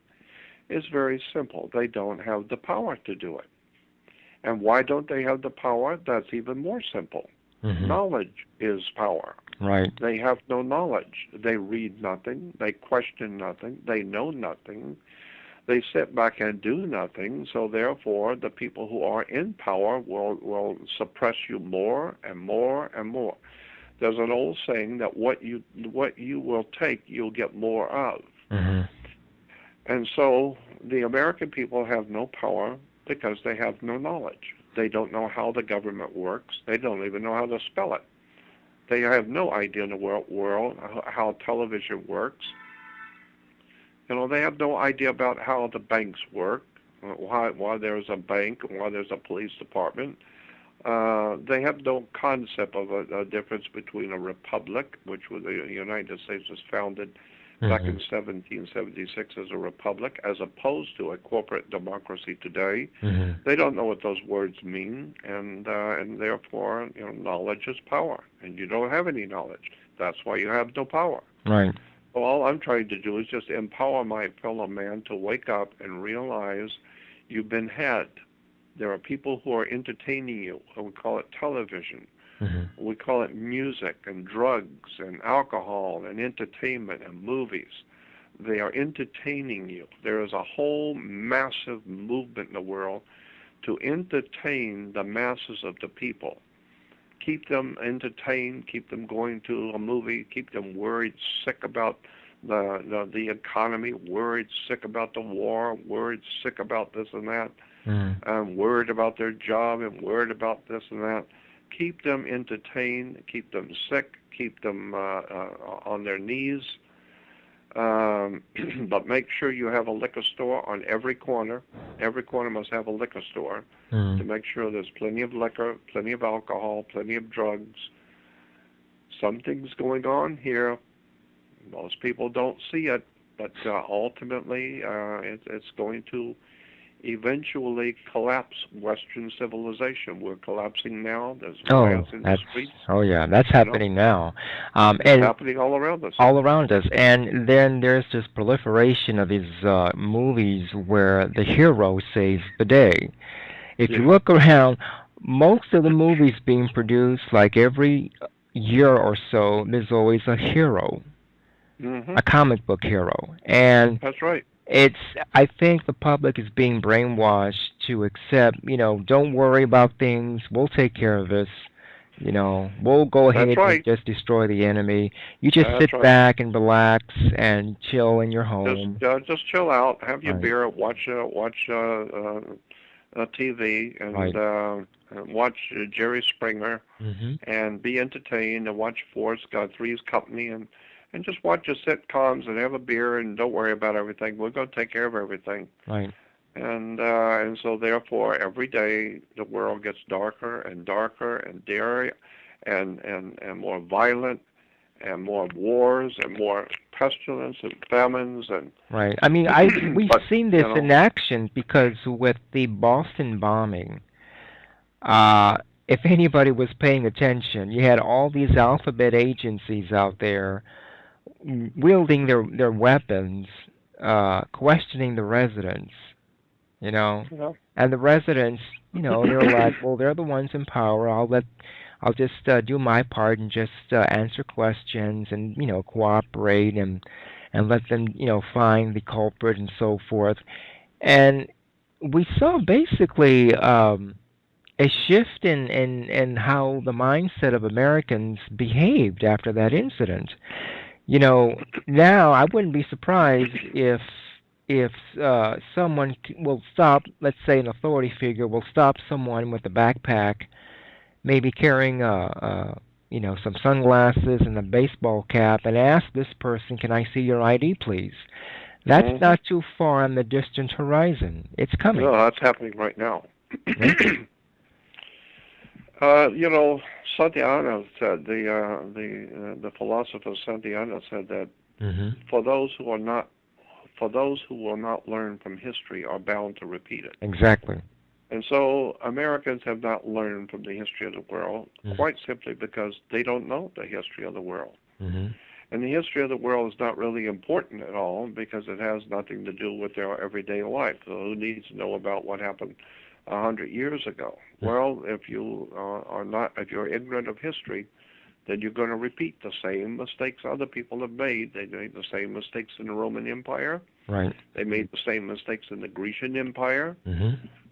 is very simple. They don't have the power to do it. And why don't they have the power? That's even more simple. Mhm. Knowledge is power. Right. They have no knowledge. They read nothing. They question nothing. They know nothing. They sit back and do nothing. So therefore, the people who are in power will suppress you more and more and more. There's an old saying that what you will take, you'll get more of. Mhm. And so the American people have no power because they have no knowledge. They don't know how the government works. They don't even know how to spell it. They have no idea in the world how television works. They have no idea about how the banks work, why there's a bank, why there's a police department. They have no concept of a difference between a republic, which was the United States was founded back in 1776 as a republic, as opposed to a corporate democracy today. They don't know what those words mean, and therefore, knowledge is power, and you don't have any knowledge. That's why you have no power. Right. So all I'm trying to do is just empower my fellow man to wake up and realize you've been had. There are people who are entertaining you. We call it television. We call it music and drugs and alcohol and entertainment and movies. They are entertaining you. There is a whole massive movement in the world to entertain the masses of the people. Keep them entertained, keep them going to a movie, keep them worried, sick about the economy, worried, sick about the war, worried, sick about this and that, worried about their job and worried about this and that. Keep them entertained, keep them sick, keep them on their knees, but make sure you have a liquor store on every corner. Every corner must have a liquor store to make sure there's plenty of liquor, plenty of alcohol, plenty of drugs. Something's going on here. Most people don't see it, but ultimately it's going to eventually collapse Western civilization. We're collapsing now. There's riots in the streets. Oh yeah, that's happening now. It's happening all around us. All around us. And then there's this proliferation of these movies where the hero saves the day. If you look around, most of the movies being produced, like every year or so, there's always a hero, a comic book hero. And that's right. I think the public is being brainwashed to accept, don't worry about things, we'll take care of this, we'll go ahead and just destroy the enemy. You just sit back and relax and chill in your home. Just chill out, have your beer, watch TV, and watch Jerry Springer, and be entertained, and watch Forrest Guthrie's Company, and just watch your sitcoms and have a beer and don't worry about everything. We're going to take care of everything. Right. And so therefore every day the world gets darker and darker and darer and more violent and more wars and more pestilence and famines and right. I mean, we've seen this in action because with the Boston bombing, if anybody was paying attention, you had all these alphabet agencies out there wielding their weapons, questioning the residents, and the residents, they're like, well, they're the ones in power. I'll just do my part and just answer questions and cooperate and let them find the culprit and so forth. And we saw basically a shift in how the mindset of Americans behaved after that incident. Now I wouldn't be surprised if someone will stop, let's say an authority figure will stop someone with a backpack, maybe carrying some sunglasses and a baseball cap, and ask this person, "Can I see your ID, please?" That's not too far on the distant horizon. It's coming. No, that's happening right now. Santayana said, the philosopher Santayana said that for those who will not learn from history are bound to repeat it. Exactly. And so Americans have not learned from the history of the world, quite simply because they don't know the history of the world. And the history of the world is not really important at all because it has nothing to do with their everyday life. So who needs to know about what happened 100 years ago? Well, if you're ignorant of history, then you're going to repeat the same mistakes other people have made. They made the same mistakes in the Roman Empire. Right. They made the same mistakes in the Grecian Empire.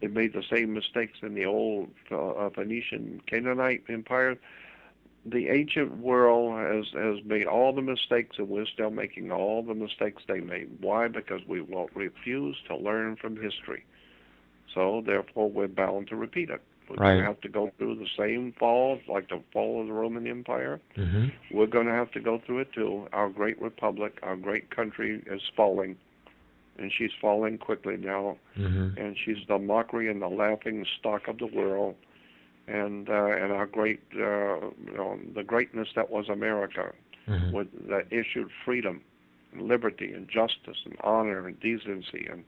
They made the same mistakes in the old Phoenician Canaanite Empire. The ancient world has made all the mistakes, and we're still making all the mistakes they made. Why? Because we will refuse to learn from history. So, therefore, we're bound to repeat it. We're going to have to go through the same falls, like the fall of the Roman Empire. We're going to have to go through it too. Our great republic, our great country is falling, and she's falling quickly now. And she's the mockery and the laughing stock of the world. And our great, the greatness that was America, that issued freedom and liberty and justice and honor and decency, and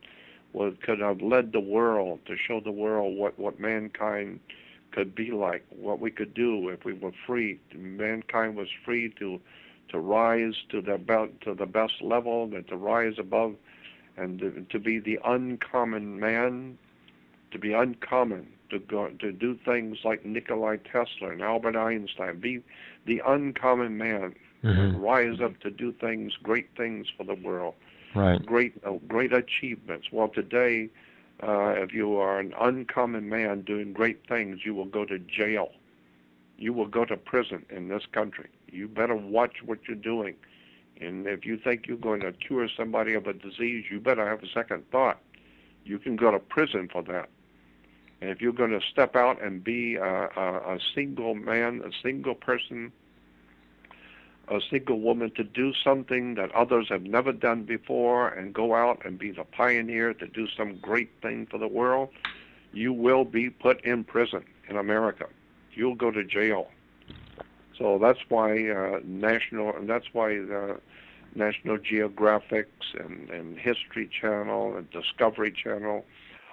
could have led the world to show the world what mankind could be like, what we could do if we were free. Mankind was free to rise to the best level, and to rise above, and to be the uncommon man, to be uncommon, to do things like Nikola Tesla and Albert Einstein, be the uncommon man, rise up to do things, great things for the world, great achievements. Well, today, if you are an uncommon man doing great things, you will go to jail. You will go to prison in this country. You better watch what you're doing. And if you think you're going to cure somebody of a disease, you better have a second thought. You can go to prison for that. And if you're going to step out and be a single man, a single person, a single woman, to do something that others have never done before, and go out and be the pioneer to do some great thing for the world, you will be put in prison in America. You'll go to jail. So that's why National Geographics and History Channel and Discovery Channel,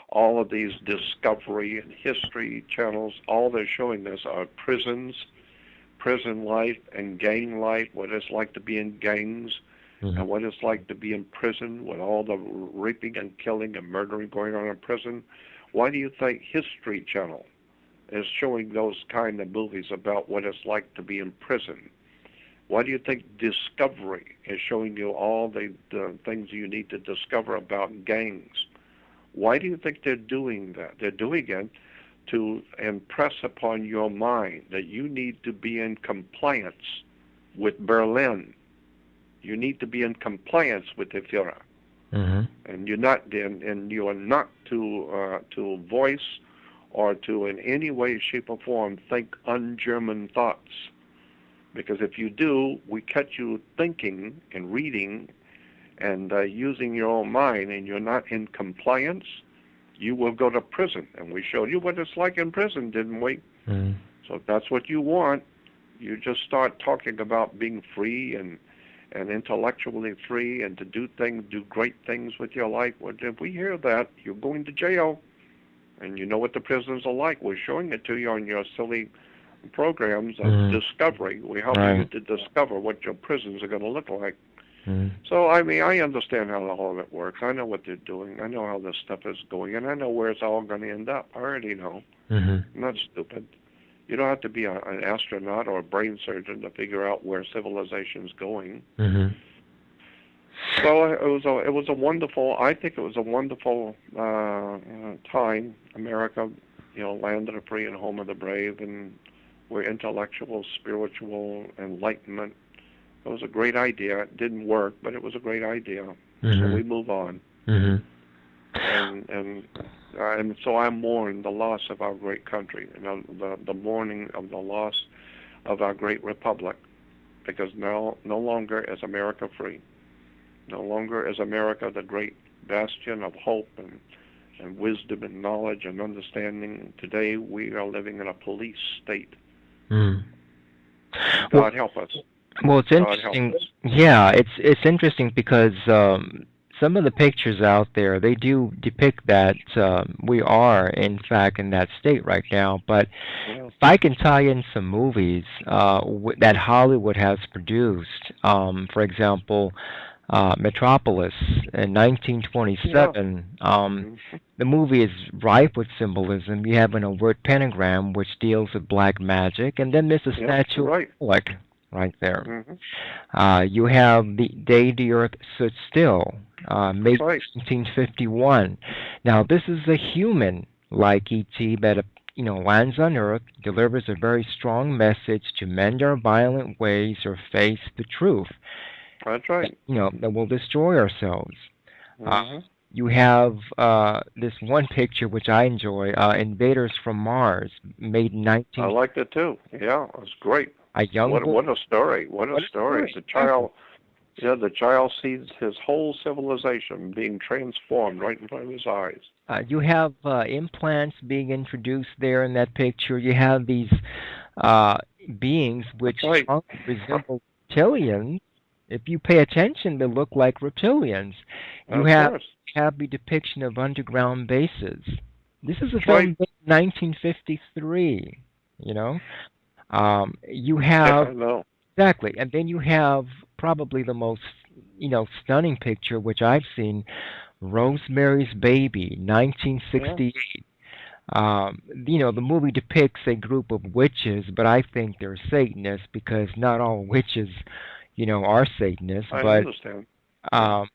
all of these Discovery and History channels, all they're showing us are prisons, prison life and gang life, what it's like to be in gangs, and what it's like to be in prison with all the raping and killing and murdering going on in prison. Why do you think History Channel is showing those kind of movies about what it's like to be in prison? Why do you think Discovery is showing you all the things you need to discover about gangs? Why do you think they're doing that? They're doing it to impress upon your mind that you need to be in compliance with Berlin. You need to be in compliance with the Führer, and you're not. And you are not to voice or to in any way, shape, or form think un-German thoughts. Because if you do, we catch you thinking and reading and using your own mind, and you're not in compliance, you will go to prison. And we showed you what it's like in prison, didn't we? So if that's what you want, you just start talking about being free and intellectually free, and to do great things with your life. Well, if we hear that, you're going to jail. And you know what the prisons are like. We're showing it to you on your silly programs of Discovery. We're helping you to discover what your prisons are going to look like. So, I mean, I understand how all of it works. I know what they're doing. I know how this stuff is going, and I know where it's all going to end up. I already know. I'm not stupid. You don't have to be an astronaut or a brain surgeon to figure out where civilization's going. So it was a wonderful. I think it was a wonderful time. America, land of the free and home of the brave, and we're intellectual, spiritual, enlightenment. It was a great idea. It didn't work, but it was a great idea. So we move on. And so I mourn the loss of our great country, the mourning of the loss of our great republic, because now no longer is America free. No longer is America the great bastion of hope and wisdom and knowledge and understanding. Today we are living in a police state. God help us. Well, it's interesting. Yeah, it's interesting because some of the pictures out there, they do depict that we are, in fact, in that state right now. But if I can tie in some movies that Hollywood has produced, for example, Metropolis in 1927, the movie is ripe with symbolism. You have an overt pentagram which deals with black magic, and then there's a statue of Bleak right there. You have The Day the Earth Stood Still, May 1951. Now, this is a human like E.T. that lands on Earth, delivers a very strong message to mend our violent ways or face the truth. That's right. That will destroy ourselves. You have this one picture which I enjoy, Invaders from Mars, made in 19... I liked it too. Yeah, it was great. A young boy. What a story. What a story. The child sees his whole civilization being transformed right in front of his eyes. You have implants being introduced there in that picture. You have these beings which resemble reptilians if you pay attention, they look like reptilians. You Of course. have the depiction of underground bases. This is a That's right. film made in 1953. You know, you Yeah, have I know. exactly, and then you have probably the most stunning picture which I've seen, Rosemary's Baby, Yeah, 1968. The movie depicts a group of witches, but I think they're Satanists because not all witches, are Satanists. I But understand. Yeah. um,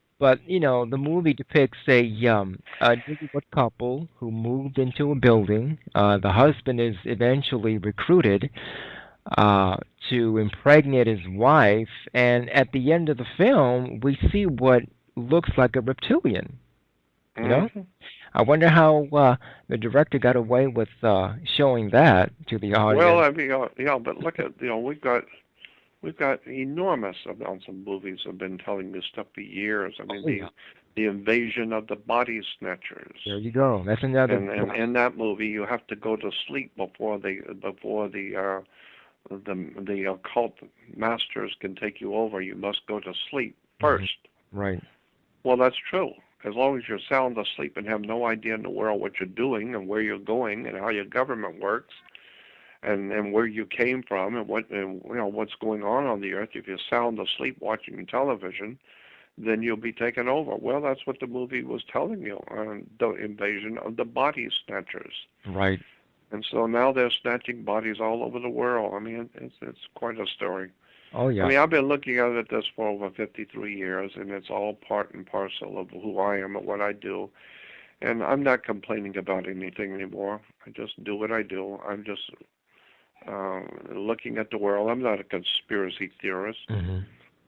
the movie depicts a newlywed couple who moved into a building. The husband is eventually recruited uh, to impregnate his wife, and at the end of the film, we see what looks like a reptilian. You know, Hmm. I wonder how the director got away with showing that to the Well, audience. I mean, but look at, we've got enormous amounts of movies have been telling this stuff for years. I mean, Oh yeah, the invasion of the body snatchers. there you go. That's another. And in that movie, you have to go to sleep before the occult masters can take you over. You must go to sleep Mhm. first. Right. Well, that's true. As long as you're sound asleep and have no idea in the world what you're doing and where you're going and how your government works and where you came from and what's going on the earth, if you're sound asleep watching television, then you'll be taken over. Well, that's what the movie was telling you, the invasion of the body snatchers. Right. And so now they're snatching bodies all over the world. I mean, it's quite a story. Oh I yeah. mean, I've been looking at this for over 53 years, and it's all part and parcel of who I am and what I do. And I'm not complaining about anything anymore. I just do what I do. I'm just looking at the world. I'm not a conspiracy theorist. Hmm.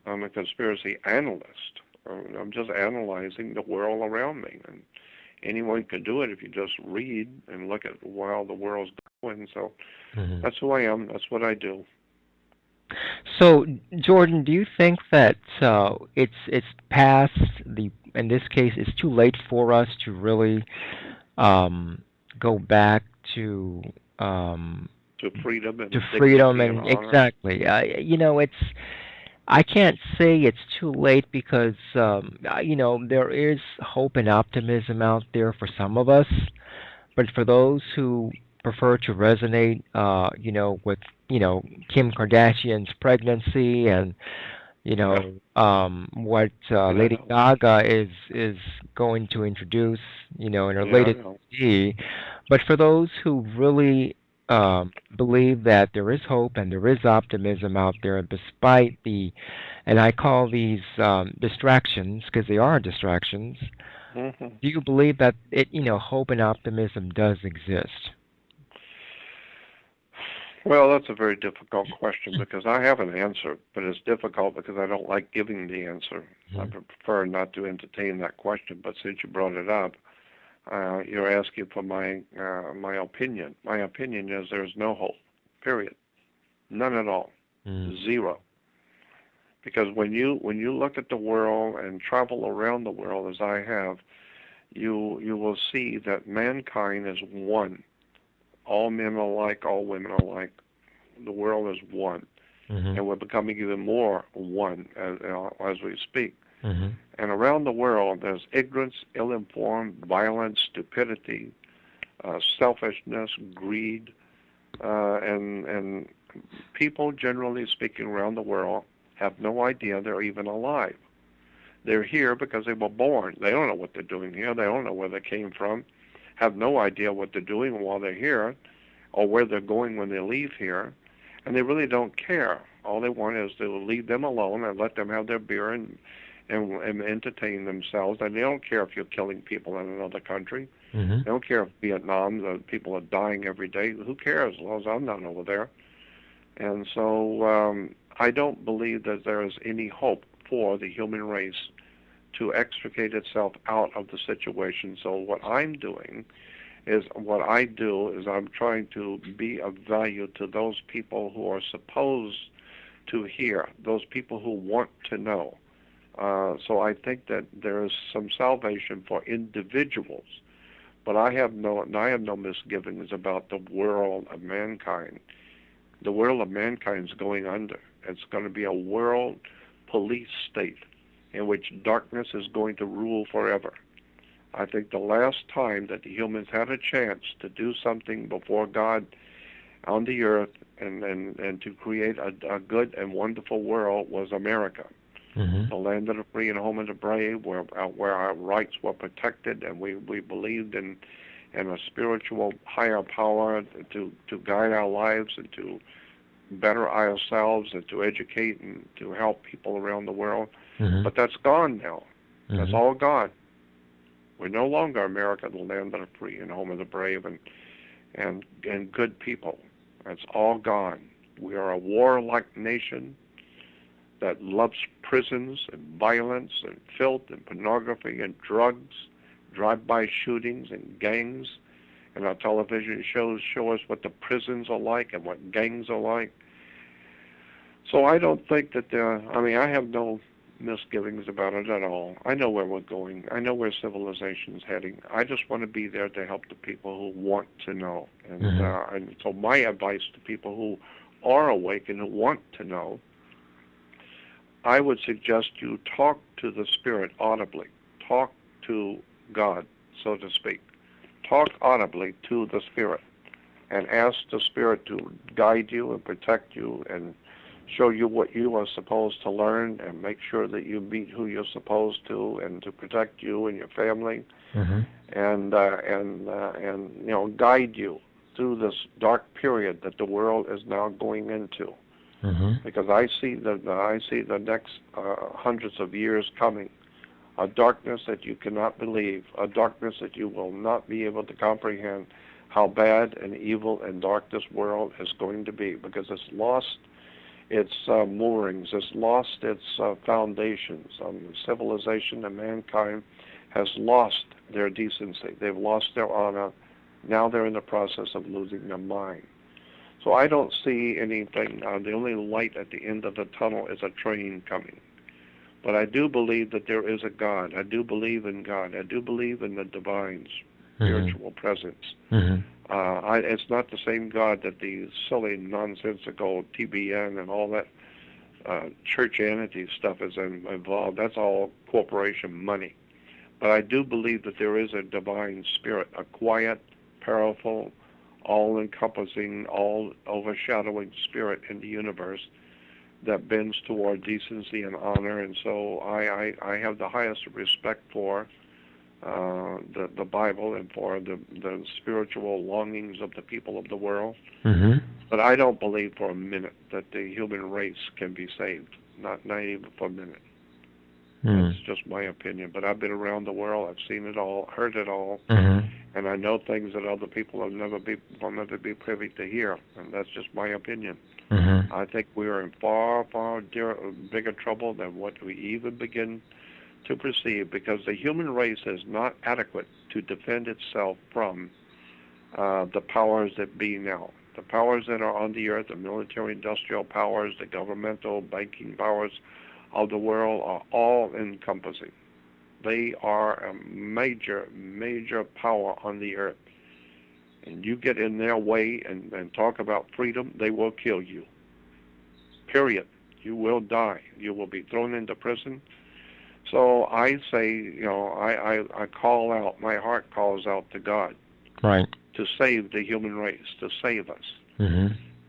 I'm a conspiracy analyst. I'm just analyzing the world around me. And anyone can do it if you just read and look at how the world's going. So Hmm. that's who I am. That's what I do. So, Jordan, do you think that it's past the in this case it's too late for us to really um, go back um, To freedom to and freedom dignity and and honor. exactly it's I can't say it's too late because there is hope and optimism out there for some of us, but for those who prefer to resonate, with Kim Kardashian's pregnancy and Yeah, what yeah, I Lady know. Gaga is going to introduce, in her Yeah, I latest know. CD. But for those who really believe that there is hope and there is optimism out there, despite and I call these distractions because they are distractions. Hmm. Do you believe that hope and optimism does exist? Well, that's a very difficult question because I have an answer, but it's difficult because I don't like giving the answer. I Mhm. prefer not to entertain that question. But since you brought it up, you're asking for my opinion. My opinion is there's no hope. Period. None at all. Mm. Zero. Because when you look at the world and travel around the world as I have, you will see that mankind is one. All men are alike. All women are alike. The world is one, Mhm. and we're becoming even more one as we speak. Mhm. And around the world, there's ignorance, ill-informed, violence, stupidity, selfishness, greed, and people, generally speaking, around the world have no idea they're even alive. They're here because they were born. They don't know what they're doing here. They don't know where they came from. Have no idea what they're doing while they're here, or where they're going when they leave here, and they really don't care. All they want is to leave them alone and let them have their beer and entertain themselves. And they don't care if you're killing people in another country. Mhm. They don't care if Vietnam, the people are dying every day. Who cares as long as I'm not over there? And so I don't believe that there is any hope for the human race to extricate itself out of the situation. So what I'm doing is what I do is I'm trying to be of value to those people who are supposed to hear, those people who want to know. So I think that there is some salvation for individuals, but I have no misgivings about the world of mankind. The world of mankind is going under. It's going to be a world police state in which darkness is going to rule forever. I think the last time that the humans had a chance to do something before God on the earth and to create a good and wonderful world was America. The land of the free and home of the brave, where our rights were protected, and we believed in a spiritual higher power to guide our lives and to better ourselves and to educate and to help people around the world. But that's gone now. That's all gone. We're no longer America, the land of the free and home of the brave and good people. That's all gone. We are a warlike nation that loves prisons and violence and filth and pornography and drugs, drive-by shootings and gangs. And our television shows show us what the prisons are like and what gangs are like. So I don't think that I have no misgivings about it at all. I know where we're going. I know where civilization's heading. I just want to be there to help the people who want to know. And so my advice to people who are awake and who want to know, I would suggest you talk to the Spirit audibly. Talk to God, so to speak. Talk audibly to the Spirit and ask the Spirit to guide you and protect you and show you what you are supposed to learn and make sure that you meet who you're supposed to and to protect you and your family and guide you through this dark period that the world is now going into. Because I see the next hundreds of years coming, a darkness that you cannot believe, a darkness that you will not be able to comprehend how bad and evil and dark this world is going to be, because it's lost its moorings, it's lost its foundations. Civilization and mankind has lost their decency. They've lost their honor. Now they're in the process of losing their mind. So I don't see anything. The only light at the end of the tunnel is a train coming. But I do believe that there is a God. I do believe in God. I do believe in the divine spiritual presence. It's not the same God that the silly, nonsensical TBN and all that churchianity stuff is involved. That's all corporation money. But I do believe that there is a divine spirit, a quiet, powerful, all-encompassing, all-overshadowing spirit in the universe that bends toward decency and honor. And so I have the highest respect for the Bible and for the spiritual longings of the people of the world. But I don't believe for a minute that the human race can be saved, not even for a minute. That's just my opinion. But I've been around the world. I've seen it all, heard it all, and I know things that other people will never be privy to hear. And that's just my opinion. I think we are in far, far bigger trouble than what we even begin to perceive, because the human race is not adequate to defend itself from the powers that be now. The powers that are on the earth, the military-industrial powers, the governmental, banking powers of the world are all-encompassing. They are a major, major power on the earth. And you get in their way and talk about freedom, they will kill you. Period. You will die. You will be thrown into prison. So I say, I call out, my heart calls out to God. Right. To save the human race, to save us.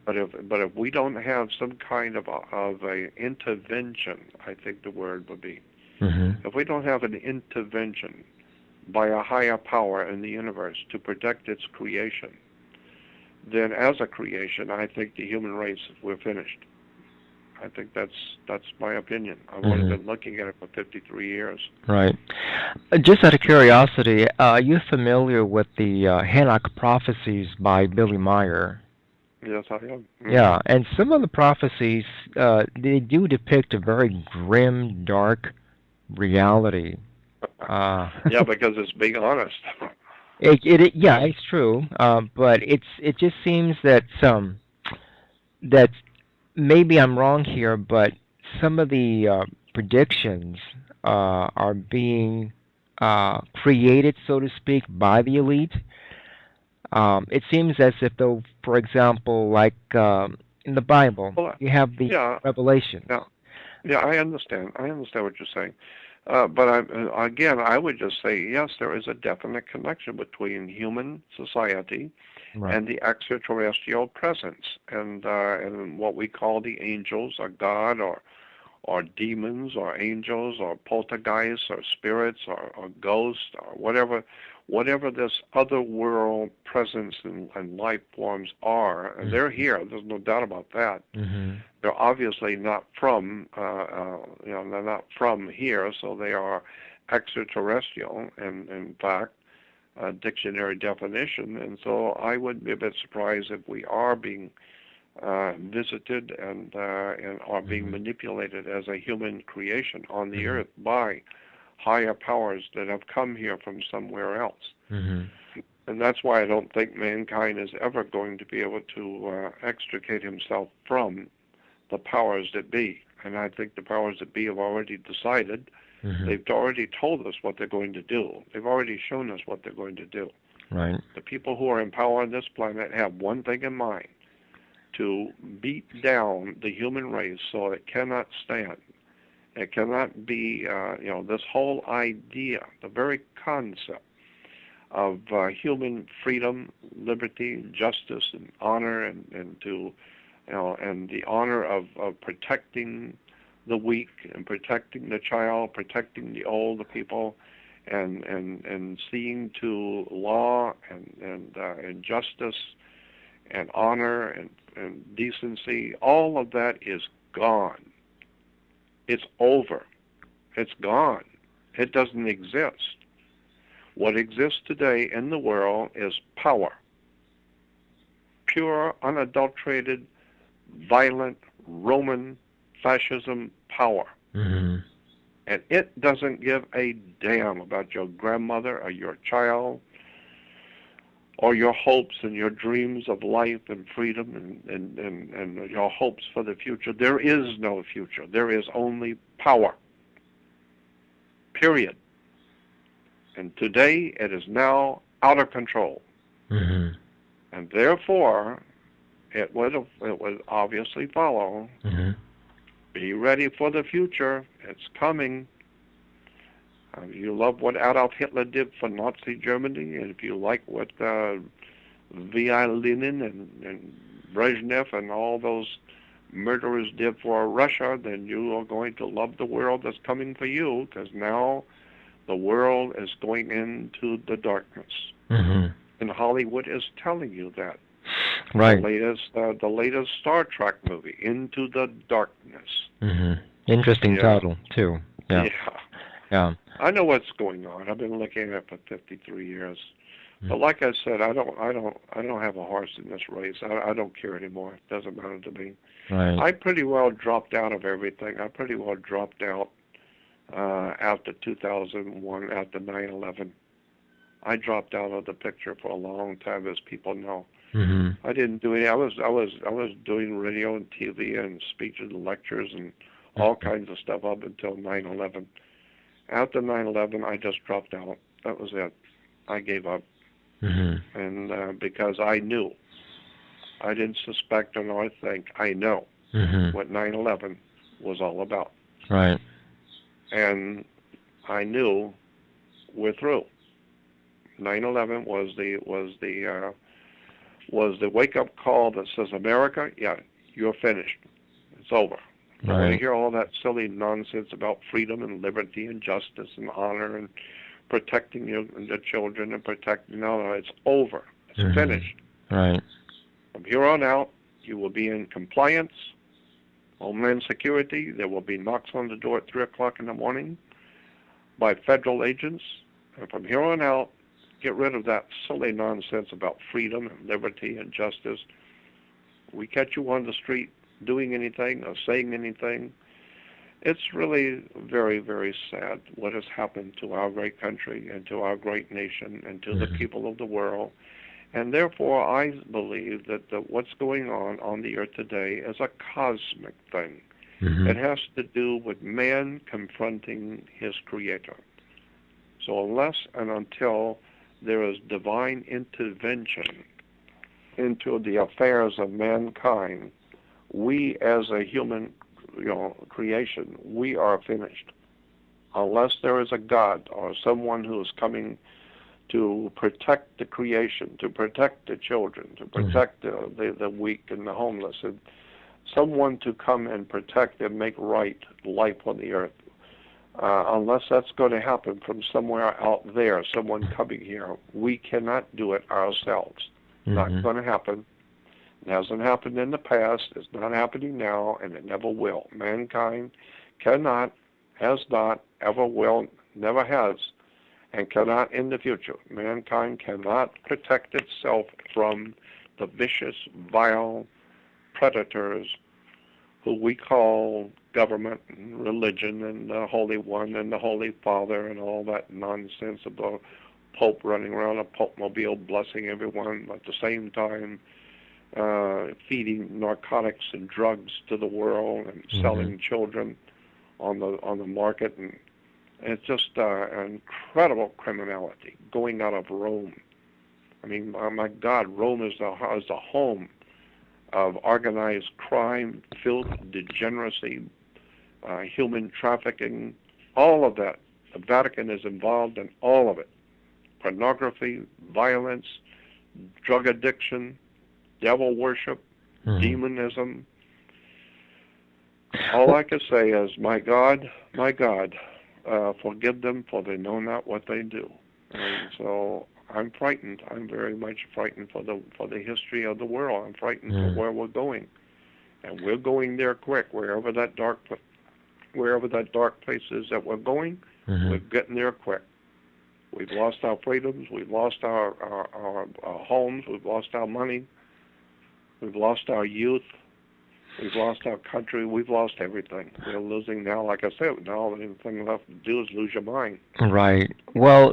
But if we don't have some kind of a intervention, I think the word would be, if we don't have an intervention by a higher power in the universe to protect its creation, then as a creation, I think the human race, we're finished. I think that's my opinion. I've only been looking at it for 53 years. Right. Just out of curiosity, are you familiar with the Hanok prophecies by Billy Meyer? Yes, I am. Yeah, and some of the prophecies, they do depict a very grim, dark reality. Yeah, because it's being honest. Yeah, it's true. But it just seems that that maybe I'm wrong here, but some of the predictions are being created, so to speak, by the elite. It seems as if, though, for example, like in the Bible, you have the Revelation. Yeah, I understand. I understand what you're saying. But I would just say, yes, there is a definite connection between human society Right. and the extraterrestrial presence, and what we call the angels, or God, or demons, or angels, or poltergeists, or spirits, or ghosts, or whatever this other world presence and life forms are. And they're here. There's no doubt about that. Mm-hmm. They're obviously not from, they're not from here, so they are extraterrestrial, and in fact, a dictionary definition. And so I wouldn't be a bit surprised if we are being visited and are being manipulated as a human creation on the earth by higher powers that have come here from somewhere else. Mm-hmm. And that's why I don't think mankind is ever going to be able to extricate himself from the powers that be. And I think the powers that be have already decided. They've already told us what they're going to do. They've already shown us what they're going to do. Right. The people who are in power on this planet have one thing in mind: to beat down the human race so it cannot stand. It cannot be, this whole idea, the very concept of human freedom, liberty, justice, and honor, and the honor of protecting the weak, and protecting the child, protecting the old, the people, and seeing to law and justice and honor and decency. All of that is gone. It's over. It's gone. It doesn't exist. What exists today in the world is power. Pure, unadulterated, violent, Roman fascism power. Mm-hmm. And it doesn't give a damn about your grandmother or your child or your hopes and your dreams of life and freedom and your hopes for the future. There is no future. There is only power. Period. And today it is now out of control. Mm-hmm. And therefore, it would obviously follow, be ready for the future. It's coming. You love what Adolf Hitler did for Nazi Germany, and if you like what V.I. Lenin and Brezhnev and all those murderers did for Russia, then you are going to love the world that's coming for you, because now the world is going into the darkness. And Hollywood is telling you that. Right. The latest Star Trek movie, Into the Darkness. Interesting title too. Yeah. Yeah. I know what's going on. I've been looking at it for 53 years. But like I said, I don't have a horse in this race. I don't care anymore. It doesn't matter to me. Right. I pretty well dropped out of everything. I pretty well dropped out after 2001, after 9/11. I dropped out of the picture for a long time, as people know. I didn't do any. I was doing radio and TV and speeches and lectures and all kinds of stuff up until 9/11. After 9/11, I just dropped out. That was it. I gave up. And because I knew, I didn't suspect or nor think, I know what 9/11 was all about. Right. And I knew we're through. 9/11 was the wake-up call that says, America, yeah, you're finished. It's over. I don't want to hear all that silly nonsense about freedom and liberty and justice and honor and protecting the children and protecting. No, it's over. It's finished. Right. From here on out, you will be in compliance, Homeland Security. There will be knocks on the door at 3 o'clock in the morning by federal agents. And from here on out, get rid of that silly nonsense about freedom and liberty and justice. We catch you on the street doing anything or saying anything, it's really very, very sad what has happened to our great country and to our great nation and to the people of the world. And therefore, I believe that what's going on the earth today is a cosmic thing. It has to do with man confronting his creator. So unless and until there is divine intervention into the affairs of mankind, we as a human creation, we are finished. Unless there is a God or someone who is coming to protect the creation, to protect the children, to protect the weak and the homeless, and someone to come and protect and make right life on the earth. Unless that's going to happen from somewhere out there, someone coming here, we cannot do it ourselves. Not going to happen. It hasn't happened in the past. It's not happening now, and it never will. Mankind cannot, has not, ever will, never has, and cannot in the future. Mankind cannot protect itself from the vicious, vile predators who we call government and religion and the Holy One and the Holy Father and all that nonsense of the Pope running around a Pope-mobile blessing everyone, at the same time feeding narcotics and drugs to the world and selling children on the market, and it's just an incredible criminality going out of Rome. I mean, my God, Rome is the home of organized crime, filth, degeneracy, human trafficking, all of that. The Vatican is involved in all of it. Pornography, violence, drug addiction, devil worship, demonism. All I can say is, my God, forgive them, for they know not what they do. And so I'm frightened. I'm very much frightened for the history of the world. I'm frightened for where we're going, and we're going there quick. Wherever that dark place is that we're going, we're getting there quick. We've lost our freedoms. We've lost our homes. We've lost our money. We've lost our youth. We've lost our country. We've lost everything. We're losing now. Like I said, now the only thing left to do is lose your mind. Right. Well,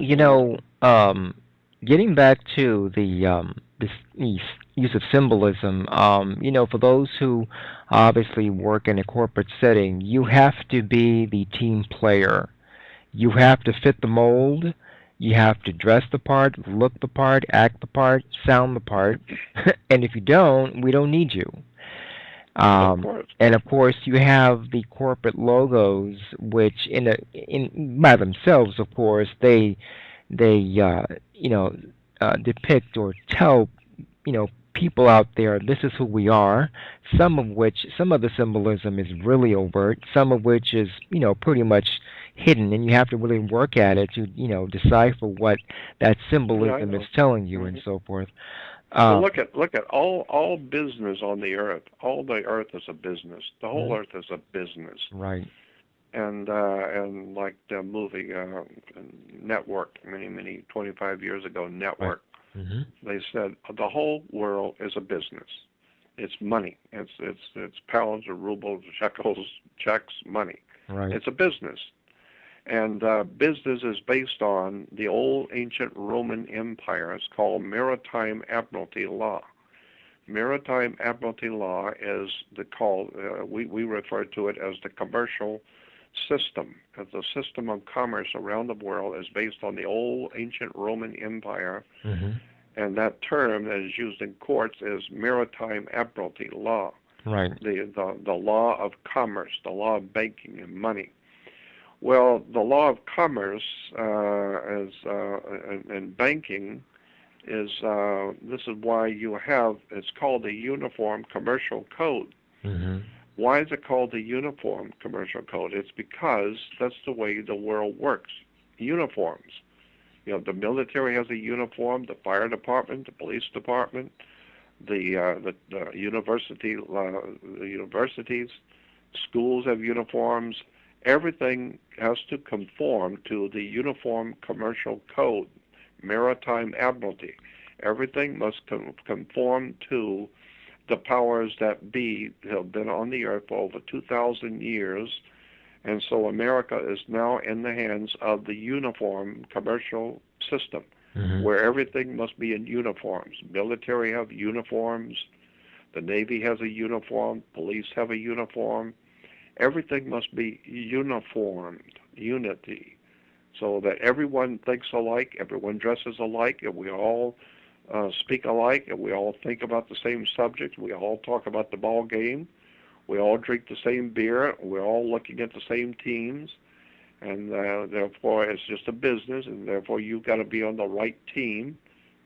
getting back to the this use of symbolism, for those who obviously work in a corporate setting, you have to be the team player. You have to fit the mold. You have to dress the part, look the part, act the part, sound the part. And if you don't, we don't need you. And of course, you have the corporate logos, which in by themselves, of course, they depict or tell people out there, this is who we are. Some of the symbolism is really overt. Some of which is pretty much hidden, and you have to really work at it to decipher what that symbolism is telling you and so forth. So look at all business on the earth. All the earth is a business. The whole earth is a business. Right. And like the movie Network, many 25 years ago, Network. Right. They said the whole world is a business. It's money. It's pounds or rubles, shekels, checks, money. Right. It's a business. And business is based on the old ancient Roman Empire. It's called Maritime Admiralty Law. Maritime Admiralty Law is we refer to it as the commercial system. Because the system of commerce around the world is based on the old ancient Roman Empire. And that term that is used in courts is Maritime Admiralty Law. Right. The law of commerce, the law of banking and money. Well, the law of commerce and banking is this is why it's called the Uniform Commercial Code. Why is it called the Uniform Commercial Code? It's because that's the way the world works. Uniforms. The military has a uniform, the fire department, the police department, the universities, schools have uniforms. Everything has to conform to the Uniform Commercial Code, Maritime Admiralty. Everything must conform to the powers that be have been on the earth for over 2,000 years. And so America is now in the hands of the uniform commercial system, where everything must be in uniforms. Military have uniforms. The Navy has a uniform. Police have a uniform. Everything must be uniformed, unity, so that everyone thinks alike, everyone dresses alike, and we all speak alike, and we all think about the same subject. We all talk about the ball game. We all drink the same beer. We're all looking at the same teams, and therefore it's just a business, and therefore you've got to be on the right team.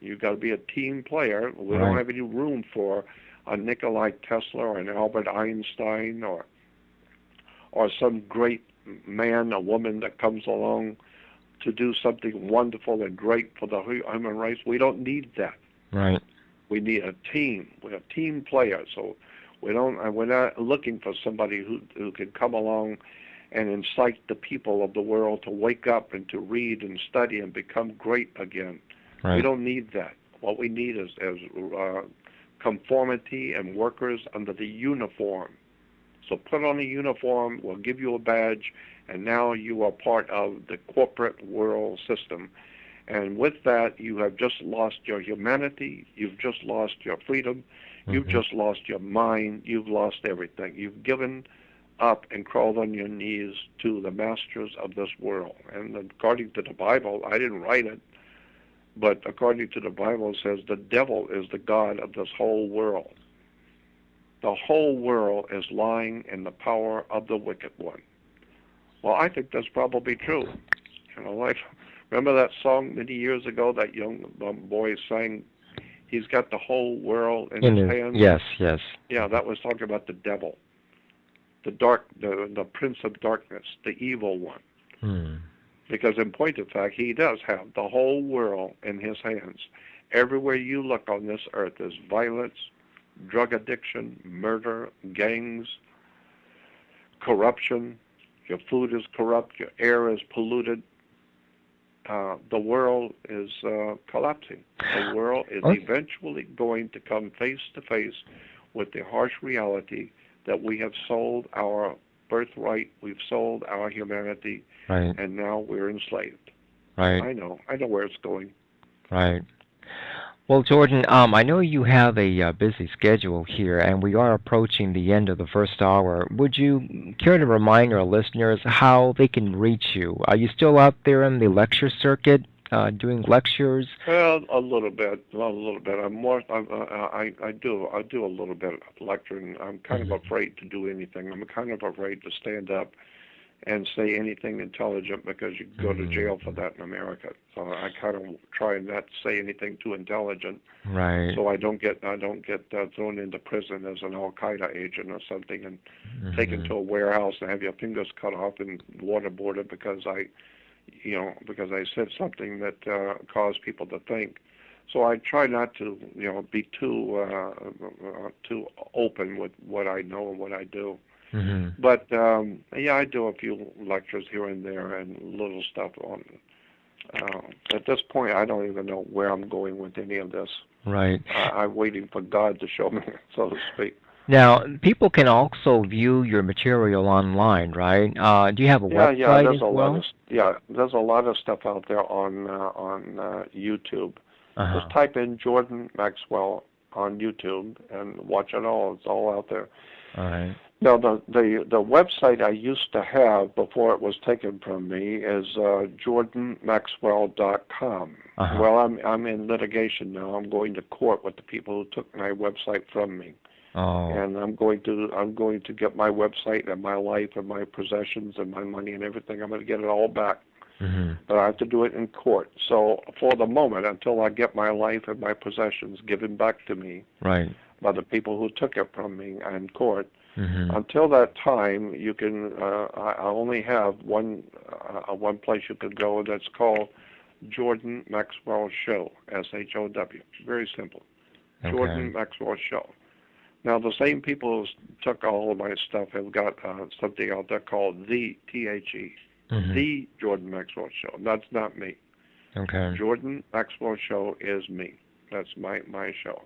You've got to be a team player. We don't have any room for a Nikola Tesla or an Albert Einstein or some great man or woman that comes along to do something wonderful and great for the human race. We don't need that. Right. We need a team. We're a team player. So we're not looking for somebody who can come along and incite the people of the world to wake up and to read and study and become great again. Right. We don't need that. What we need is conformity and workers under the uniform. So put on a uniform, we'll give you a badge, and now you are part of the corporate world system. And with that, you have just lost your humanity, you've just lost your freedom, you've just lost your mind, you've lost everything. You've given up and crawled on your knees to the masters of this world. And according to the Bible, I didn't write it, but according to the Bible, it says the devil is the god of this whole world. The whole world is lying in the power of the wicked one. Well, I think that's probably true. Like, remember that song many years ago that young boy sang, he's got the whole world in his hands? Yes, yes. Yeah, that was talking about the devil, the prince of darkness, the evil one. Because in point of fact, he does have the whole world in his hands. Everywhere you look on this earth is violence, drug addiction, murder, gangs, corruption. Your food is corrupt. Your air is polluted. The world is collapsing. The world is eventually going to come face to face with the harsh reality that we have sold our birthright, we've sold our humanity, and now we're enslaved. Right. I know where it's going. Right. Well, Jordan, I know you have a busy schedule here, and we are approaching the end of the first hour. Would you care to remind our listeners how they can reach you? Are you still out there in the lecture circuit doing lectures? Well, a little bit. I'm more. I do a little bit of lecturing. I'm kind of afraid to do anything. I'm kind of afraid to stand up and say anything intelligent because you go to jail for that in America. So I kind of try not to say anything too intelligent, right? So I don't get thrown into prison as an Al Qaeda agent or something and taken to a warehouse and have your fingers cut off and waterboarded because I said something that caused people to think. So I try not to be too open with what I know and what I do. But I do a few lectures here and there and little stuff on. At this point, I don't even know where I'm going with any of this. Right. I'm waiting for God to show me, so to speak. Now, people can also view your material online, right? Do you have a website as well? There's a lot of stuff out there on YouTube. Just type in Jordan Maxwell on YouTube and watch it all. It's all out there. All right. Now, the website I used to have before it was taken from me is jordanmaxwell.com. Well, I'm in litigation now. I'm going to court with the people who took my website from me. And I'm going to get my website and my life and my possessions and my money and everything. I'm going to get it all back. But I have to do it in court. So for the moment, until I get my life and my possessions given back to me by the people who took it from me in court, until that time, you can. I only have one place you could go. That's called Jordan Maxwell Show. SHOW. Very simple. Jordan Maxwell Show. Now, the same people who took all of my stuff have got something out there called the THE, the Jordan Maxwell Show. That's not me. Jordan Maxwell Show is me. That's my show.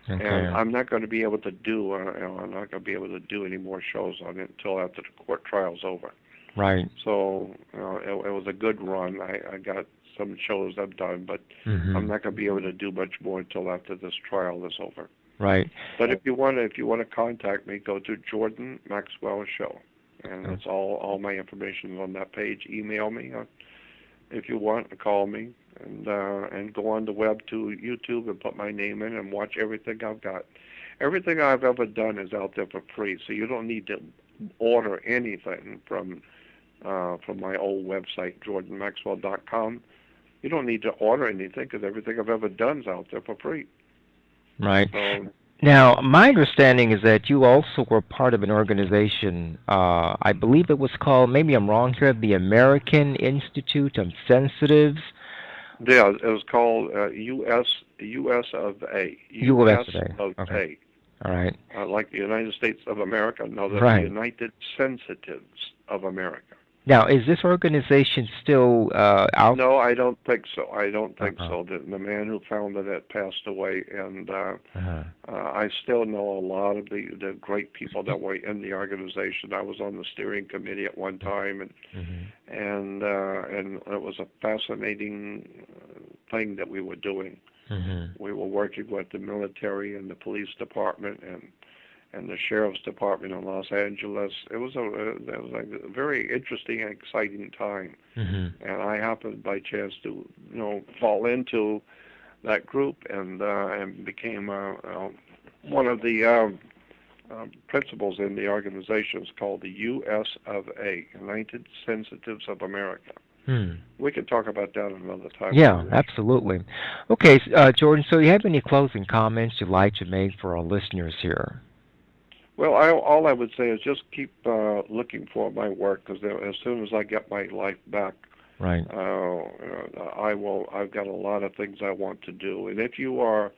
And I'm not going to be able to do any more shows on it until after the court trial's over. Right. So it was a good run. I got some shows I've done, but I'm not going to be able to do much more until after this trial is over. Right. But if you want to contact me, go to Jordan Maxwell Show, and it's all my information is on that page. Email me if you want, call me, and go on the web to YouTube and put my name in and watch everything I've got. Everything I've ever done is out there for free, so you don't need to order anything from my old website, jordanmaxwell.com. You don't need to order anything because everything I've ever done is out there for free. Right. So, now, my understanding is that you also were part of an organization, I believe it was called, maybe I'm wrong here, the American Institute of Sensitives. yeah, it was called US of A. US of Okay. A. All right. Like the United States of America. No, the Right. United Sensitives of America. Now, is this organization still out? No, I don't think so. I don't think Uh-huh. so. The man who founded it passed away, and Uh-huh. I still know a lot of the great people that were in the organization. I was on the steering committee at one time, and it was a fascinating thing that we were doing. We were working with the military and the police department and the sheriff's department in Los Angeles. It was a very interesting and exciting time, and I happened by chance to fall into that group and became one of the principals in the organization. Is called the US of A, United Sensitives of America. We can talk about that another time. Yeah, absolutely. Okay, Jordan, so you have any closing comments you'd like to make for our listeners here? Well, all I would say is just keep looking for my work, because as soon as I get my life back, right, I've got a lot of things I want to do. And if you are,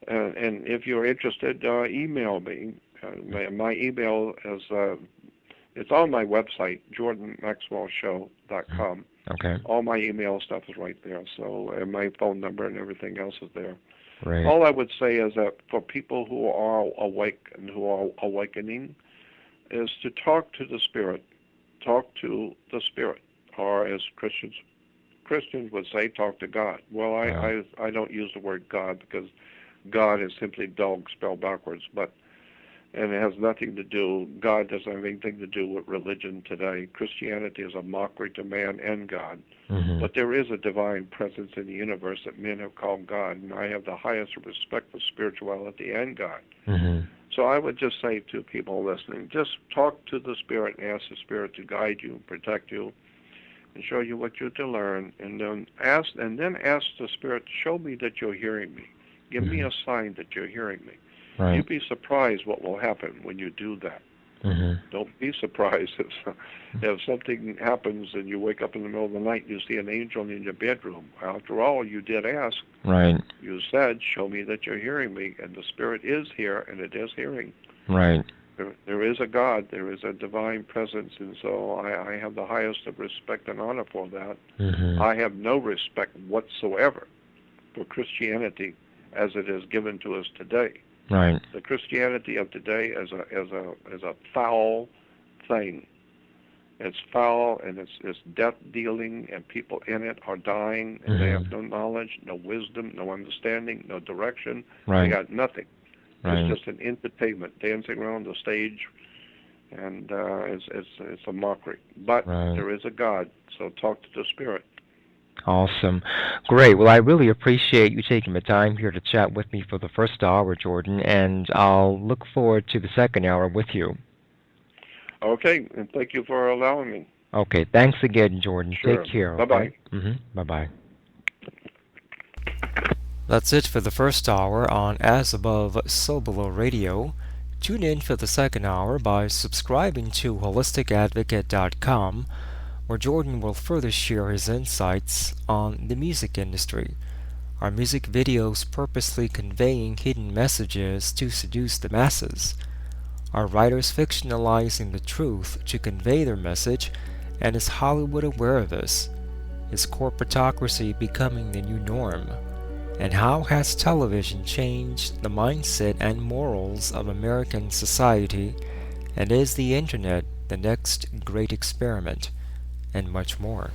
and if you're interested, email me. My email is it's on my website, jordanmaxwellshow.com. Okay. All my email stuff is right there. So, and my phone number and everything else is there. Right. All I would say is that for people who are awake and who are awakening, is to talk to the Spirit. Talk to the Spirit, or as Christians would say, talk to God. Well, I don't use the word God, because God is simply dog spelled backwards, and it has nothing to do. God doesn't have anything to do with religion today. Christianity is a mockery to man and God. But there is a divine presence in the universe that men have called God, and I have the highest respect for spirituality and God. So I would just say to people listening, just talk to the Spirit and ask the Spirit to guide you and protect you and show you what you're to learn, and then ask the Spirit, show me that you're hearing me. Give me a sign that you're hearing me. Right. You'd be surprised what will happen when you do that. Don't be surprised if something happens and you wake up in the middle of the night and you see an angel in your bedroom. After all, you did ask. Right. You said, show me that you're hearing me, and the Spirit is here, and it is hearing. Right. There is a God, there is a divine presence, and so I have the highest of respect and honor for that. I have no respect whatsoever for Christianity as it is given to us today. Right. The Christianity of today is a foul thing. It's foul, and it's death dealing, and people in it are dying, and they have no knowledge, no wisdom, no understanding, no direction. Right. They got nothing. Right. It's just an entertainment, dancing around the stage, and it's a mockery. But there is a God, so talk to the Spirit. Awesome. Great. Well, I really appreciate you taking the time here to chat with me for the first hour, Jordan, and I'll look forward to the second hour with you. Okay, and thank you for allowing me. Okay, thanks again, Jordan. Sure. Take care. Bye-bye. Okay? Bye-bye. That's it for the first hour on As Above, So Below Radio. Tune in for the second hour by subscribing to holisticadvocate.com, where Jordan will further share his insights on the music industry. Are music videos purposely conveying hidden messages to seduce the masses? Are writers fictionalizing the truth to convey their message, and is Hollywood aware of this? Is corporatocracy becoming the new norm? And how has television changed the mindset and morals of American society? And is the internet the next great experiment? And much more.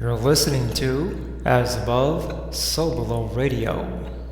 You're listening to As Above, So Below Radio.